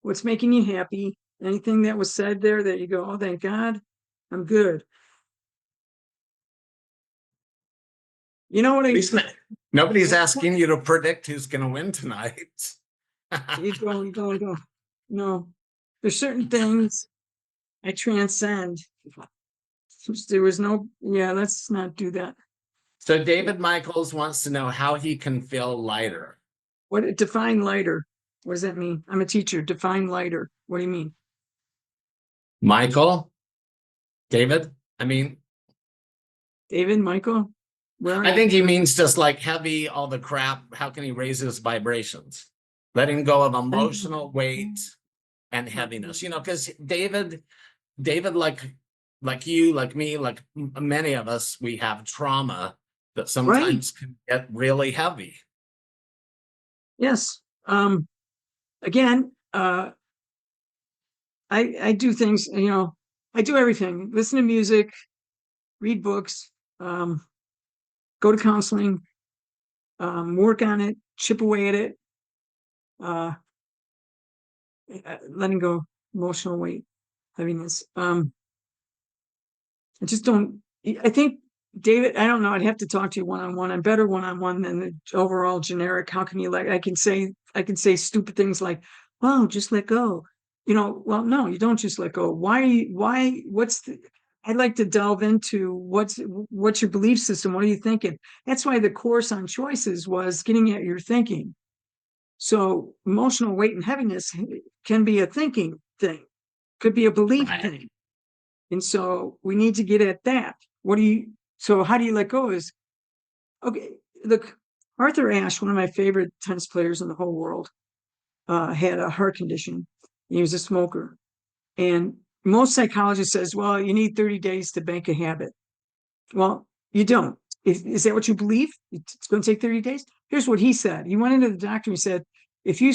What's making you happy? Anything that was said there that you go, oh, thank God, I'm good. You know what Nobody's asking you to predict who's going to win tonight. you go. No, there's certain things I transcend. There was no, let's not do that. So David Michaels wants to know how he can feel lighter. Define lighter? What does that mean? I'm a teacher. Define lighter. What do you mean? Michael? David, Michael? I think he means just like heavy, all the crap. How can he raise his vibrations? Letting go of emotional weight and heaviness, because David, like you, like me, like many of us, we have trauma that sometimes can get really heavy. Yes. Again, I do things, I do everything. Listen to music, read books, go to counseling, work on it, chip away at it, letting go emotional weight, heaviness. I just don't, I think, David, I don't know, I'd have to talk to you one-on-one. I'm better one-on-one than the overall generic. How can you I can say stupid things like, oh, just let go. Well, no, you don't just let go. Why, I'd like to delve into what's your belief system? What are you thinking? That's why the course on choices was getting at your thinking. So emotional weight and heaviness can be a thinking thing, could be a belief thing. And so we need to get at that. So how do you let go is, okay, look, Arthur Ashe, one of my favorite tennis players in the whole world, had a heart condition. He was a smoker. And most psychologists says, well, you need 30 days to bank a habit. Well, you don't. Is that what you believe? It's going to take 30 days? Here's what he said. He went into the doctor and said, if you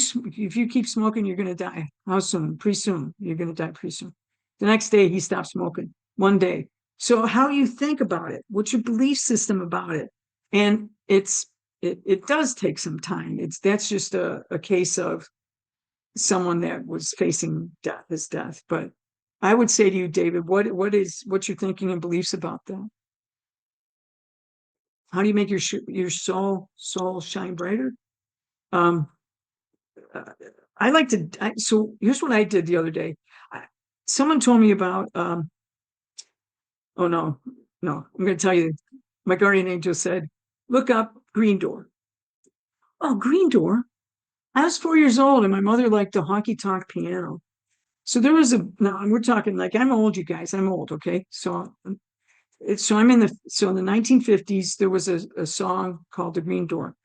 keep smoking, you're going to die. How soon? Pretty soon. You're going to die pretty soon. The next day, he stopped smoking. One day. So how you think about it, what's your belief system about it? And it does take some time. That's just a case of someone that was facing death. But I would say to you, David, what's your thinking and beliefs about that? How do you make your soul shine brighter? So here's what I did the other day. Someone told me about, oh no, I'm going to tell you, my guardian angel said, look up green door. Oh, green door. I was 4 years old and my mother liked the honky tonk piano. So there was now we're talking like, I'm old, you guys, I'm old. Okay. So in the 1950s, there was a song called The Green Door.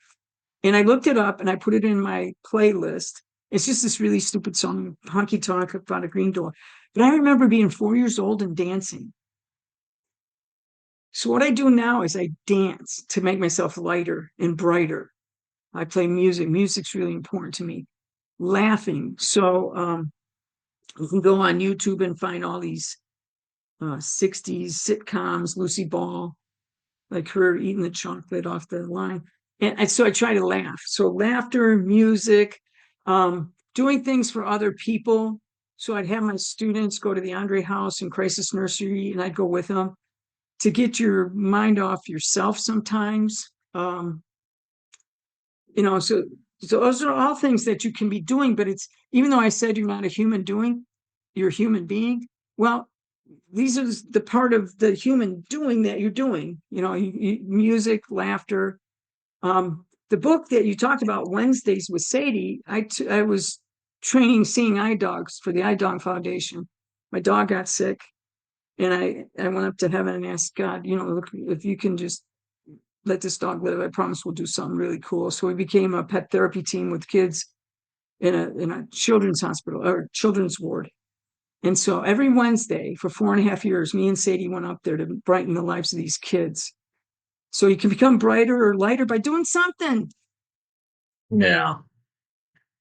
And I looked it up and I put it in my playlist. It's just this really stupid song, honky tonk about a green door. But I remember being 4 years old and dancing. So what I do now is I dance to make myself lighter and brighter. I play music. Music's really important to me. Laughing. So you can go on YouTube and find all these 60s sitcoms, Lucy Ball, like her eating the chocolate off the line. And so I try to laugh. So laughter, music, doing things for other people. So I'd have my students go to the Andre House and Crisis Nursery, and I'd go with them to get your mind off yourself sometimes. So those are all things that you can be doing, but it's, even though I said you're not a human doing, you're a human being. Well, these are the part of the human doing that you're doing, music, laughter. The book that you talked about, Wednesdays with Sadie, I was training seeing eye dogs for the Eye Dog Foundation. My dog got sick, and I went up to heaven and asked God, look, if you can just let this dog live, I promise we'll do something really cool. So we became a pet therapy team with kids in a children's hospital or children's ward. And so every Wednesday for 4.5 years, me and Sadie went up there to brighten the lives of these kids. So you can become brighter or lighter by doing something. Yeah.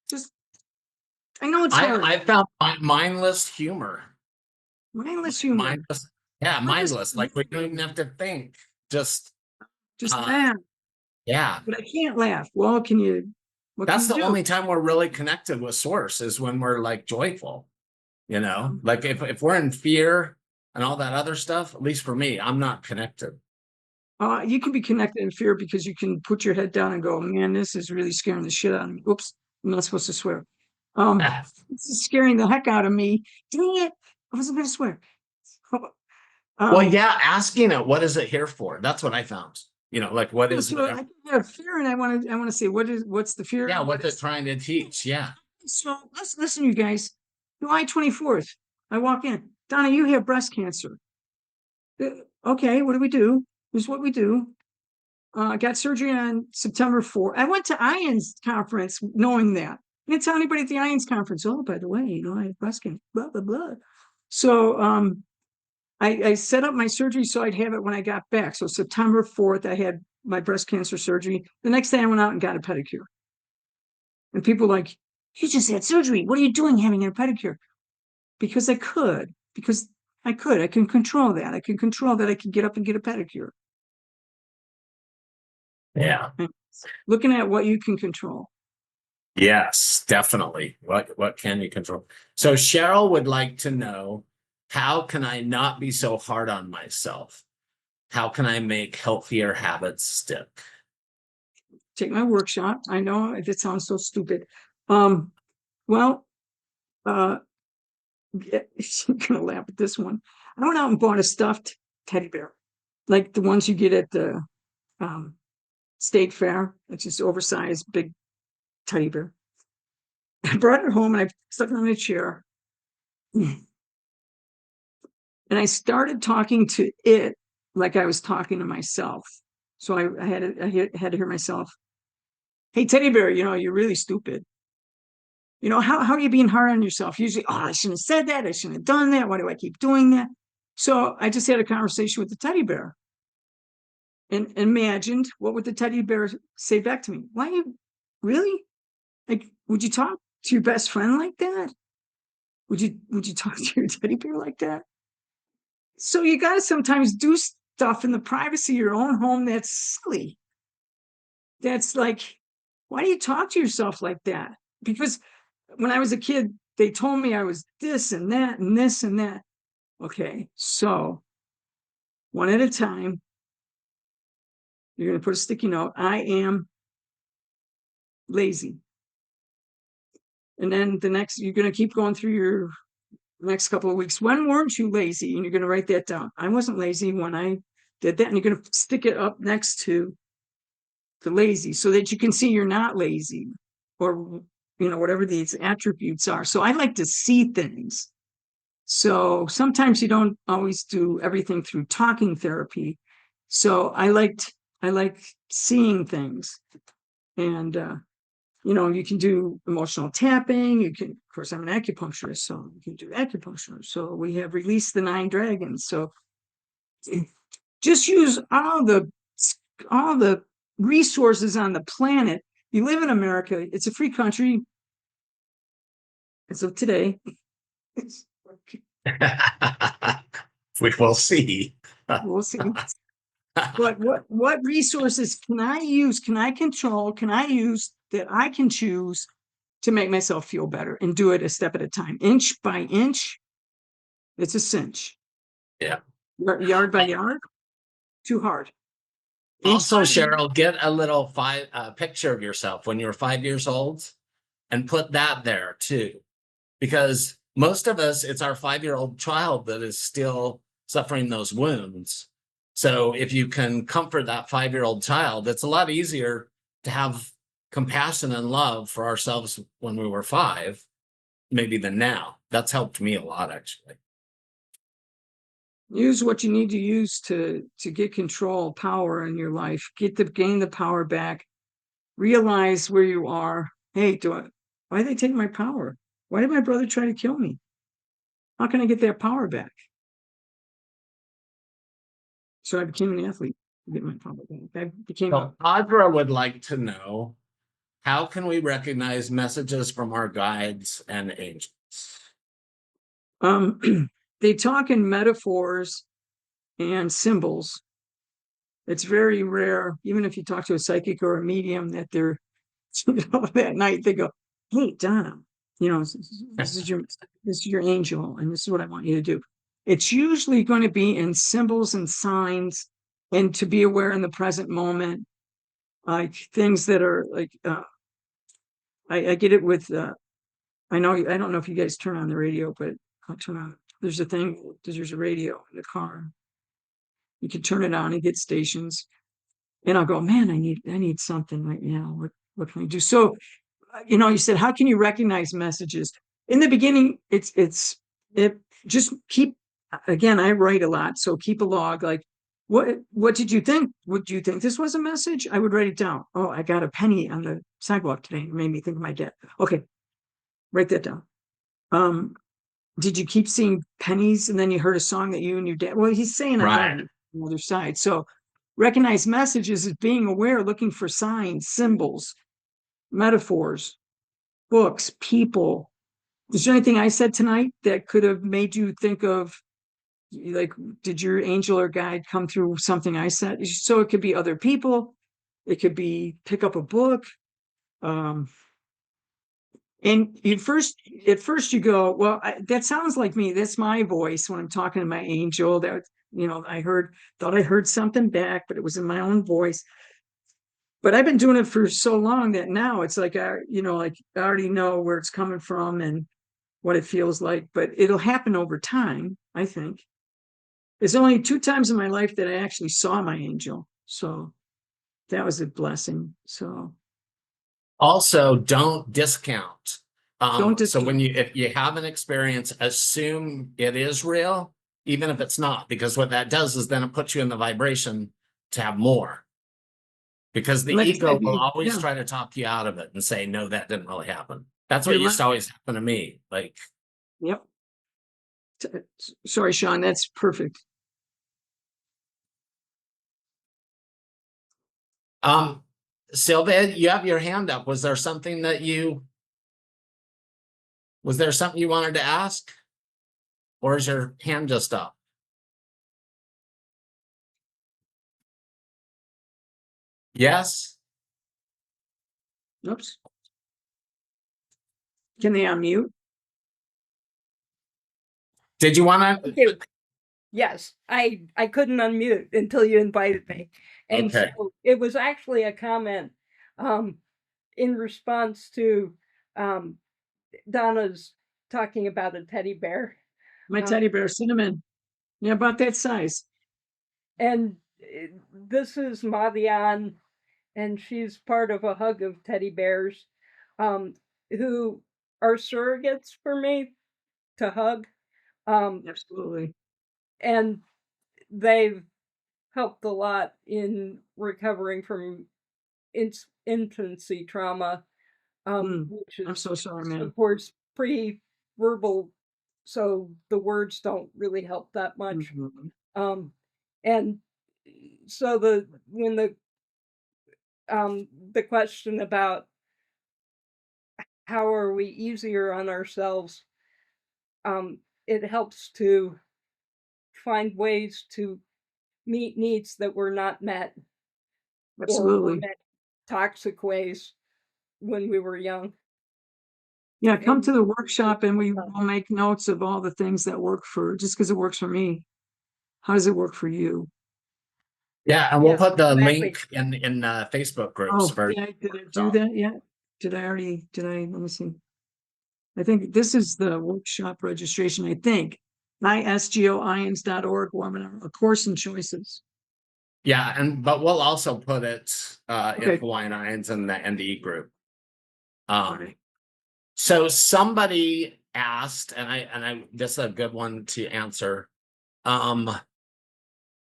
Just, I know it's hard. I found mindless humor. Mindless humor. Mindless. Yeah, mindless. Like we don't even have to think. Just laugh. Yeah. But I can't laugh. Well, That's the only time we're really connected with source is when we're like joyful, like if we're in fear and all that other stuff, at least for me, I'm not connected. You can be connected in fear because you can put your head down and go, man, this is really scaring the shit out of me. Oops, I'm not supposed to swear. This is scaring the heck out of me. Dang it. I wasn't going to swear. Well, yeah, asking it, what is it here for? That's what I found. Like what is so I have fear, and I want to say, what's the fear? Yeah, what it's trying to teach. Yeah. So let's listen, you guys. July 24th, I walk in. Donna, you have breast cancer. Okay, what do we do? Here's what we do. I got surgery on September 4th. I went to IANDS conference knowing that. I didn't tell anybody at the IANDS conference, oh, by the way, I have breast cancer, blah, blah, blah. So I set up my surgery so I'd have it when I got back. So September 4th, I had my breast cancer surgery. The next day I went out and got a pedicure. And people were like, you just had surgery. What are you doing having a pedicure? Because I could. I can control that. I can control that I can get up and get a pedicure. Yeah. Looking at what you can control. Yes, definitely. What can you control? So Cheryl would like to know, how can I not be so hard on myself? How can I make healthier habits stick? Take my workshop. I know it sounds so stupid. You're gonna laugh at this one. I went out and bought a stuffed teddy bear, like the ones you get at the state fair. It's just oversized, big teddy bear. I brought it home and I stuck it on a chair. And I started talking to it like I was talking to myself. So I had to hear myself. Hey, teddy bear, you're really stupid. How are you being hard on yourself? Usually, I shouldn't have said that. I shouldn't have done that. Why do I keep doing that? So I just had a conversation with the teddy bear and imagined, what would the teddy bear say back to me? Why you really? Like, would you talk to your best friend like that? Would you talk to your teddy bear like that? So you got to sometimes do stuff in the privacy of your own home that's silly. That's like, why do you talk to yourself like that? Because when I was a kid, they told me I was this and that and this and that. Okay, so one at a time, you're going to put a sticky note. I am lazy. And then you're going to keep going through your next couple of weeks. When weren't you lazy? And you're going to write that down. I wasn't lazy when I did that. And you're going to stick it up next to the lazy so that you can see you're not lazy, or whatever these attributes are. So I like to see things. So sometimes you don't always do everything through talking therapy. So I like seeing things. And you can do emotional tapping. You can, of course, I'm an acupuncturist, so you can do acupuncture. So we have released the 9 dragons. So just use all the resources on the planet. You live in America. It's a free country. As of today. We will see. We'll see. But what resources can I use? Can I control? Can I use that I can choose to make myself feel better and do it a step at a time, inch by inch? It's a cinch. Yeah. Yard by yard. Too hard. Also, Cheryl, get a little picture of yourself when you were 5 years old and put that there too. Because most of us, it's our 5-year-old child that is still suffering those wounds. So if you can comfort that 5-year-old child, it's a lot easier to have compassion and love for ourselves when we were 5 maybe than now. That's helped me a lot, actually. Use what you need to use to get control, power in your life. Gain the power back. Realize where you are. Hey, why did they take my power? Why did my brother try to kill me? How can I get that power back? So I became an athlete to get my power back. So Audra would like to know, how can we recognize messages from our guides and angels? They talk in metaphors and symbols. It's very rare, even if you talk to a psychic or a medium, that they're, that night they go, "Hey, Donna, this is your angel, and this is what I want you to do." It's usually going to be in symbols and signs, and to be aware in the present moment, like things that are like, I get it with, I don't know if you guys turn on the radio, but I'll turn on. There's a radio in the car. You can turn it on and get stations. And I'll go, man, I need something right now. What can I do? So, you said, how can you recognize messages? In the beginning, it just keep, again, I write a lot. So keep a log. Like, what did you think? Would you think this was a message? I would write it down. Oh, I got a penny on the sidewalk today. It made me think of my dad. Okay. Write that down. Did you keep seeing pennies and then you heard a song that you and your dad, well, he's saying on the other side. So recognize messages as being aware, looking for signs, symbols, metaphors, books, people. Is there anything I said tonight that could have made you think of, like, did your angel or guide come through something I said? So it could be other people. It could be pick up a book. And at first you go, well, that sounds like me. That's my voice when I'm talking to my angel. That, thought I heard something back, but it was in my own voice. But I've been doing it for so long that now it's like, I already know where it's coming from and what it feels like, but it'll happen over time, I think. There's only 2 times in my life that I actually saw my angel. So that was a blessing. So also, don't discount. don't So discount. if you have an experience, assume it is real, even if it's not, because what that does is then it puts you in the vibration to have more. Because the ego will always try to talk you out of it and say, no, that didn't really happen. That's what used to always happen to me. Like, yep. Sorry, Sean, that's perfect. Sylvia, you have your hand up. Was there something you wanted to ask? Or is your hand just up? Yes? Oops. Can they unmute? Did you want to? Yes, I couldn't unmute until you invited me. And okay. So it was actually a comment in response to Donna's talking about a teddy bear. My teddy bear, Cinnamon. Yeah, about that size. And this is Mavian, and she's part of a hug of teddy bears who are surrogates for me to hug. Absolutely. And they've helped a lot in recovering from infancy trauma, which is, I'm so sorry, man. of course, pre-verbal, so the words don't really help that much. And so when the question about how are we easier on ourselves, it helps to find ways to meet needs that were not met. Absolutely. Or were met toxic ways when we were young. Yeah, come to the workshop and we will make notes of all the things that work just because it works for me. How does it work for you? Yeah, and we'll put the link in Facebook groups. Did I do that yet? Let me see. I think this is the workshop registration, I think. ISGOIANDS.org, a course in choices. Yeah, but we'll also put it in Hawaiian IANDS in the NDE group. So somebody asked, and I this is a good one to answer,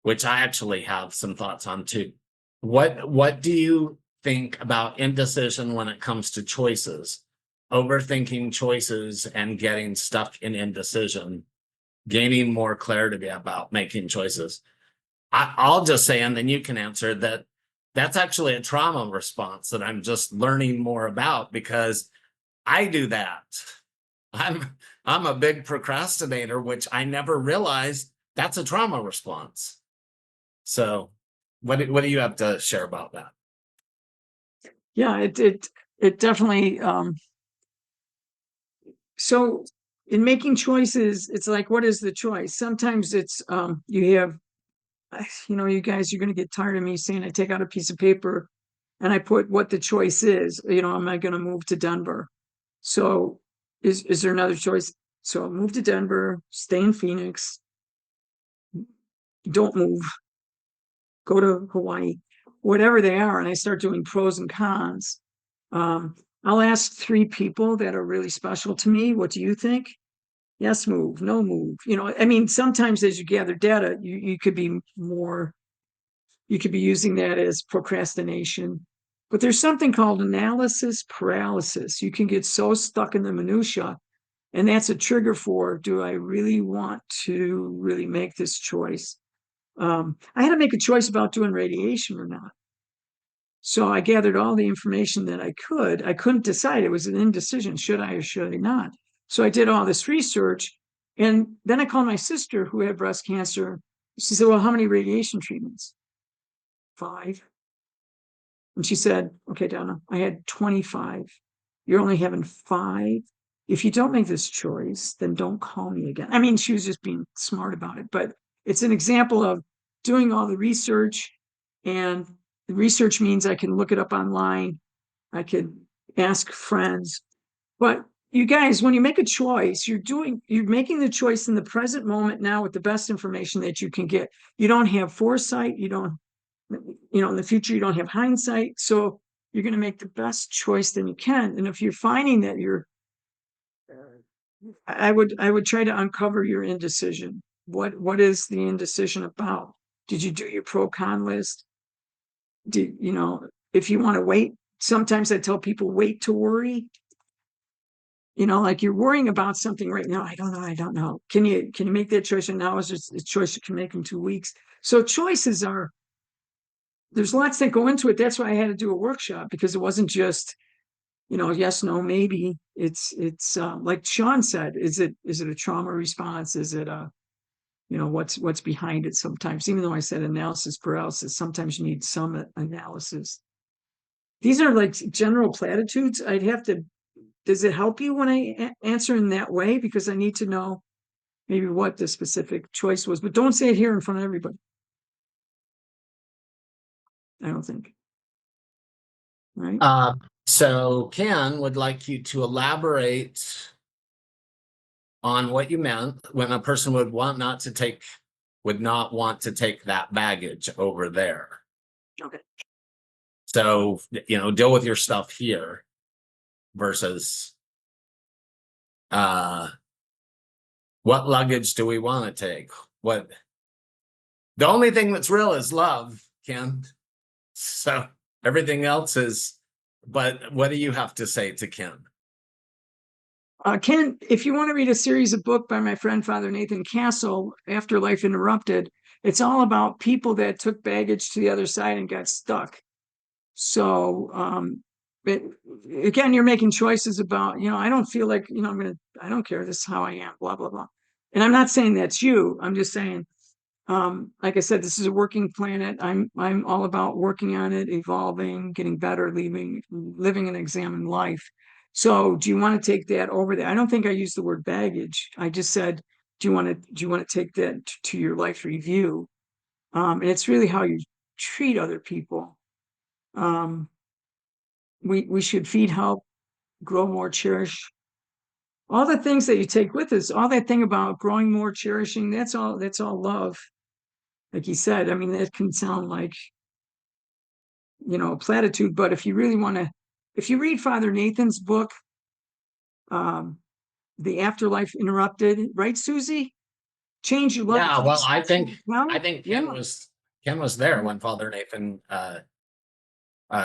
which I actually have some thoughts on too. What do you think about indecision when it comes to choices? Overthinking choices and getting stuck in indecision, gaining more clarity about making choices. I'll just say, and then you can answer that that's actually a trauma response that I'm just learning more about because I do that. I'm a big procrastinator, which I never realized that's a trauma response. So what do you have to share about that? Yeah, it definitely so in making choices, it's like, what is the choice? Sometimes it's you have, you guys, you're going to get tired of me saying I take out a piece of paper and I put what the choice is. Am I going to move to Denver? So is there another choice? So move to Denver, stay in Phoenix, don't move, go to Hawaii, whatever they are. And I start doing pros and cons. I'll ask 3 people that are really special to me. What do you think? Yes, move, no move. Sometimes as you gather data, you could be using that as procrastination. But there's something called analysis paralysis. You can get so stuck in the minutia, and that's a trigger for, do I really want to really make this choice? I had to make a choice about doing radiation or not. So I gathered all the information that I could. I couldn't decide. It was an indecision. Should I or should I not? So I did all this research. And then I called my sister who had breast cancer. She said, well, how many radiation treatments? 5. And she said, okay, Donna, I had 25. You're only having 5. If you don't make this choice, then don't call me again. She was just being smart about it, but it's an example of doing all the research. And the research means I can look it up online. I could ask friends. But you guys, when you make a choice, you're making the choice in the present moment now with the best information that you can get. You don't have foresight. You don't, in the future, you don't have hindsight. So you're going to make the best choice that you can. And if you're finding that I would try to uncover your indecision. What is the indecision about? Did you do your pro con list? If you want to wait, sometimes I tell people wait to worry. Like you're worrying about something right now. I don't know. Can you make that choice? And now is it a choice you can make in 2 weeks? So choices there's lots that go into it. That's why I had to do a workshop, because it wasn't just, yes, no, maybe. It's like Sean said, is it a trauma response? Is it what's behind it sometimes? Even though I said analysis paralysis, sometimes you need some analysis. These are like general platitudes. Does it help you when I answer in that way? Because I need to know maybe what the specific choice was, but don't say it here in front of everybody. I don't think. Right? So Ken would like you to elaborate on what you meant when a person would not want to take that baggage over there. Okay. So, deal with your stuff here versus what luggage do we want to take? The only thing that's real is love, Ken. So everything else is, but what do you have to say to Ken? Ken, if you want to read a series of books by my friend Father Nathan Castle, Afterlife Interrupted, it's all about people that took baggage to the other side and got stuck. So, again, you're making choices about, I don't feel like, I don't care. This is how I am, blah, blah, blah. And I'm not saying that's you. I'm just saying, like I said, this is a working planet. I'm all about working on it, evolving, getting better, living an examined life. So do you want to take that over there? I don't think I used the word baggage. I just said, do you want to take that to your life review? And it's really how you treat other people. We should feed, help, grow more, cherish. All the things that you take with us, all that thing about growing more, cherishing, that's all love. Like he said, that can sound like, a platitude, but if you really want to, if you read Father Nathan's book, the afterlife interrupted, right, Susie? Change your life. Yeah, well, I think Yeah. Ken was there when Father Nathan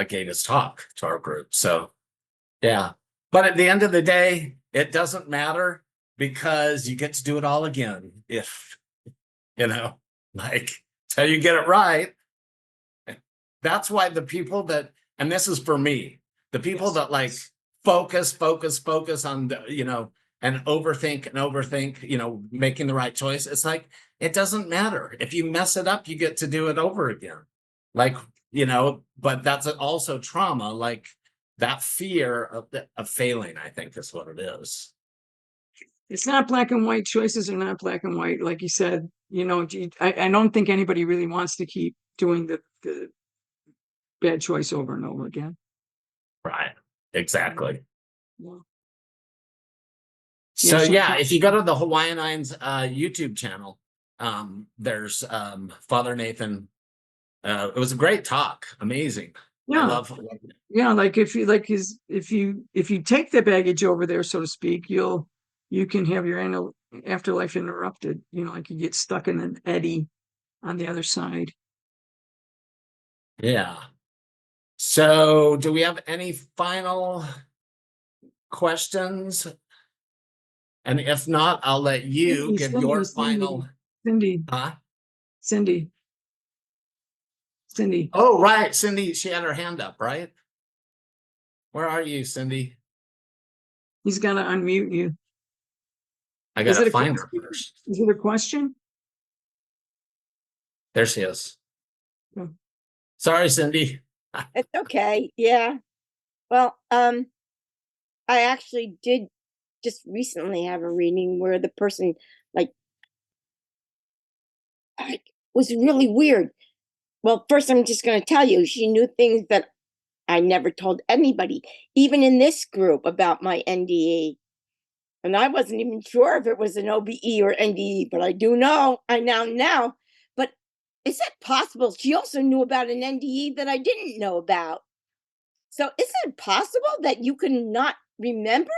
gave his talk to our group. So yeah. But at the end of the day, it doesn't matter because you get to do it all again if like till you get it right. That's why the people that, and this is for me, the people Yes. that like focus on the, and overthink, making the right choice. It's like, it doesn't matter. If you mess it up, you get to do it over again. Like, but that's also trauma, like that fear of failing, I think is what it is. It's not black and white. Choices are not black and white. Like you said, I don't think anybody really wants to keep doing the bad choice over and over again. Right. Exactly. Yeah. So so- yeah, if you go to the Hawaiian IANDS YouTube channel, there's Father Nathan. It was a great talk. Amazing. Yeah. I love Yeah, like if you take the baggage over there, so to speak, you can have your afterlife interrupted. Like you get stuck in an eddy on the other side. Yeah. So do we have any final questions? And if not, I'll let you give your final. Cindy. Huh? Cindy. Oh, right. Cindy, she had her hand up, right? Where are you, Cindy? He's gonna unmute you. I gotta find her first. Is it a question? There she is. Yeah. Sorry, Cindy. It's okay. Yeah. Well, I actually did just recently have a reading where the person like was really weird. Well, first I'm just going to tell you, she knew things that I never told anybody, even in this group, about my NDE. And I wasn't even sure if it was an OBE or NDE, but I do know. I now. But is that possible? She also knew about an NDE that I didn't know about. So is it possible that you can not remember?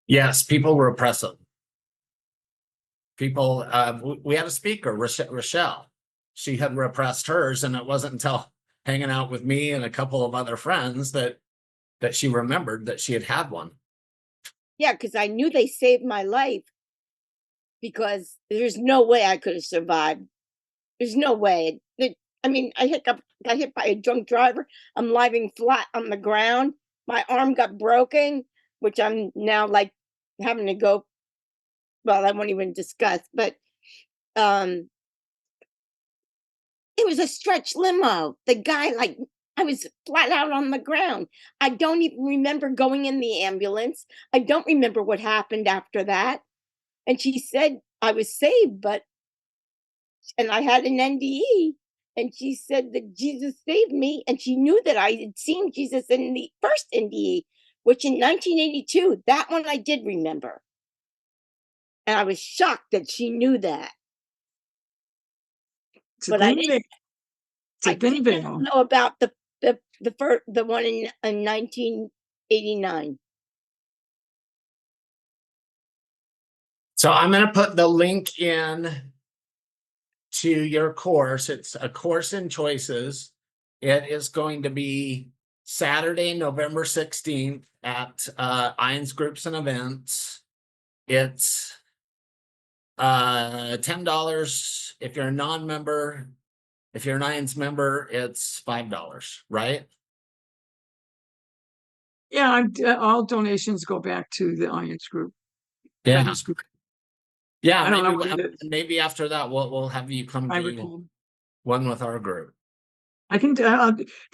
Yes, people were oppressive. People, we had a speaker, Rochelle. She had repressed hers, and it wasn't until hanging out with me and a couple of other friends that she remembered that she had one. Yeah, because I knew they saved my life, because there's no way I could have survived. There's no way. I mean, got hit by a drunk driver. I'm lying flat on the ground. My arm got broken, which I'm now like having to go. Well, I won't even discuss, but it was a stretch limo. The guy, like, I was flat out on the ground. I don't even remember going in the ambulance. I don't remember what happened after that. And she said I was saved, and I had an NDE. And she said that Jesus saved me. And she knew that I had seen Jesus in the first NDE, which in 1982, that one I did remember. And I was shocked that she knew that. But I didn't know about the one in 1989. So I'm going to put the link in to your course. It's a course in choices. It is going to be Saturday, November 16th at IANDS Groups and Events. It's $10 if you're a non-member. If you're an IANDS member, it's $5, right? Yeah, all donations go back to the IANDS group. Yeah. Group. Yeah, I don't know maybe after that we'll have you come to one with our group. I can.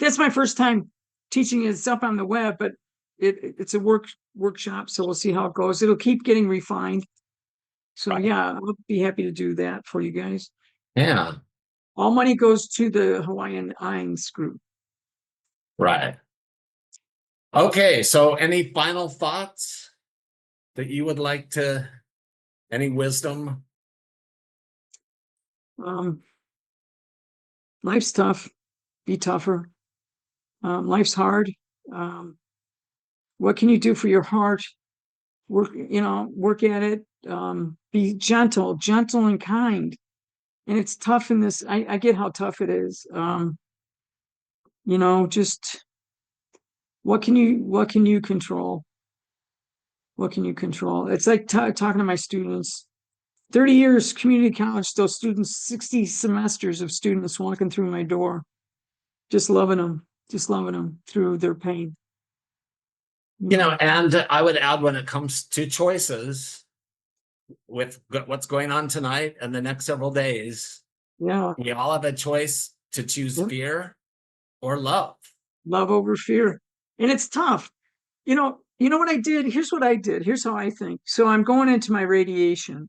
That's my first time teaching. It's up on the web, but it's a workshop, so we'll see how it goes. It'll keep getting refined. So yeah, I'll be happy to do that for you guys. Yeah. All money goes to the Hawaiian IANDS group. Right. Okay, so any final thoughts that you would like to, any wisdom? Life's tough. Be tougher. Life's hard. What can you do for your heart? work at it. Be gentle and kind. And it's tough in this. I get how tough it is. Just what can you control? What can you control? It's like talking to my students. 30 years community college, those students, 60 semesters of students walking through my door, just loving them through their pain. And I would add, when it comes to choices with what's going on tonight and the next several days, we all have a choice to choose fear or love. Love over fear. And it's tough. You know what I did? Here's what I did. Here's how I think. So I'm going into my radiation.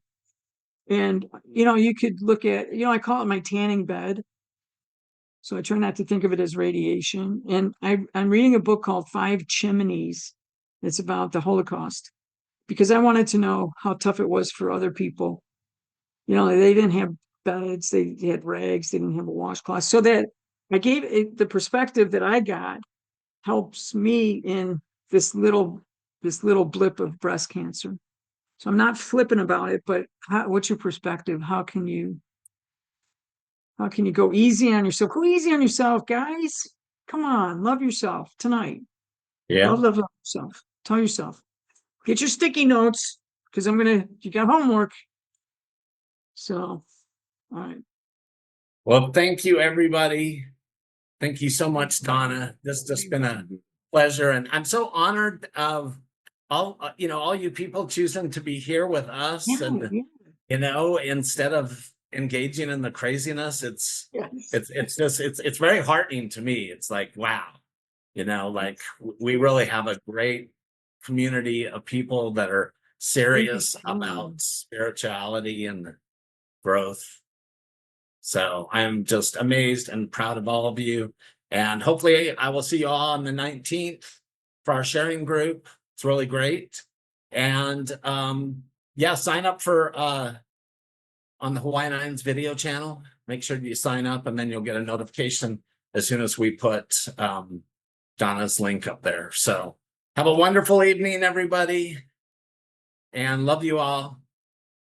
And, you could look at, I call it my tanning bed. So I try not to think of it as radiation. And I'm reading a book called 5 Chimneys. It's about the Holocaust, because I wanted to know how tough it was for other people. They didn't have beds, they had rags, they didn't have a washcloth. So that I gave it, the perspective that I got helps me in this little blip of breast cancer. So I'm not flippant about it, but what's your perspective? How can you go easy on yourself? Go easy on yourself, guys. Come on, love yourself tonight. Yeah. Love yourself. Tell yourself. Get your sticky notes, because you got homework. So, all right. Well, thank you, everybody. Thank you so much, Donna. This has just been a pleasure. And I'm so honored of all you people choosing to be here with us. Instead of engaging in the craziness, it's very heartening to me. It's like, wow, we really have a great community of people that are serious about spirituality and growth. So I'm just amazed and proud of all of you. And hopefully I will see you all on the 19th for our sharing group. It's really great. And sign up for on the Hawaiian Islands video channel. Make sure you sign up, and then you'll get a notification as soon as we put Donna's link up there. So have a wonderful evening, everybody, and love you all.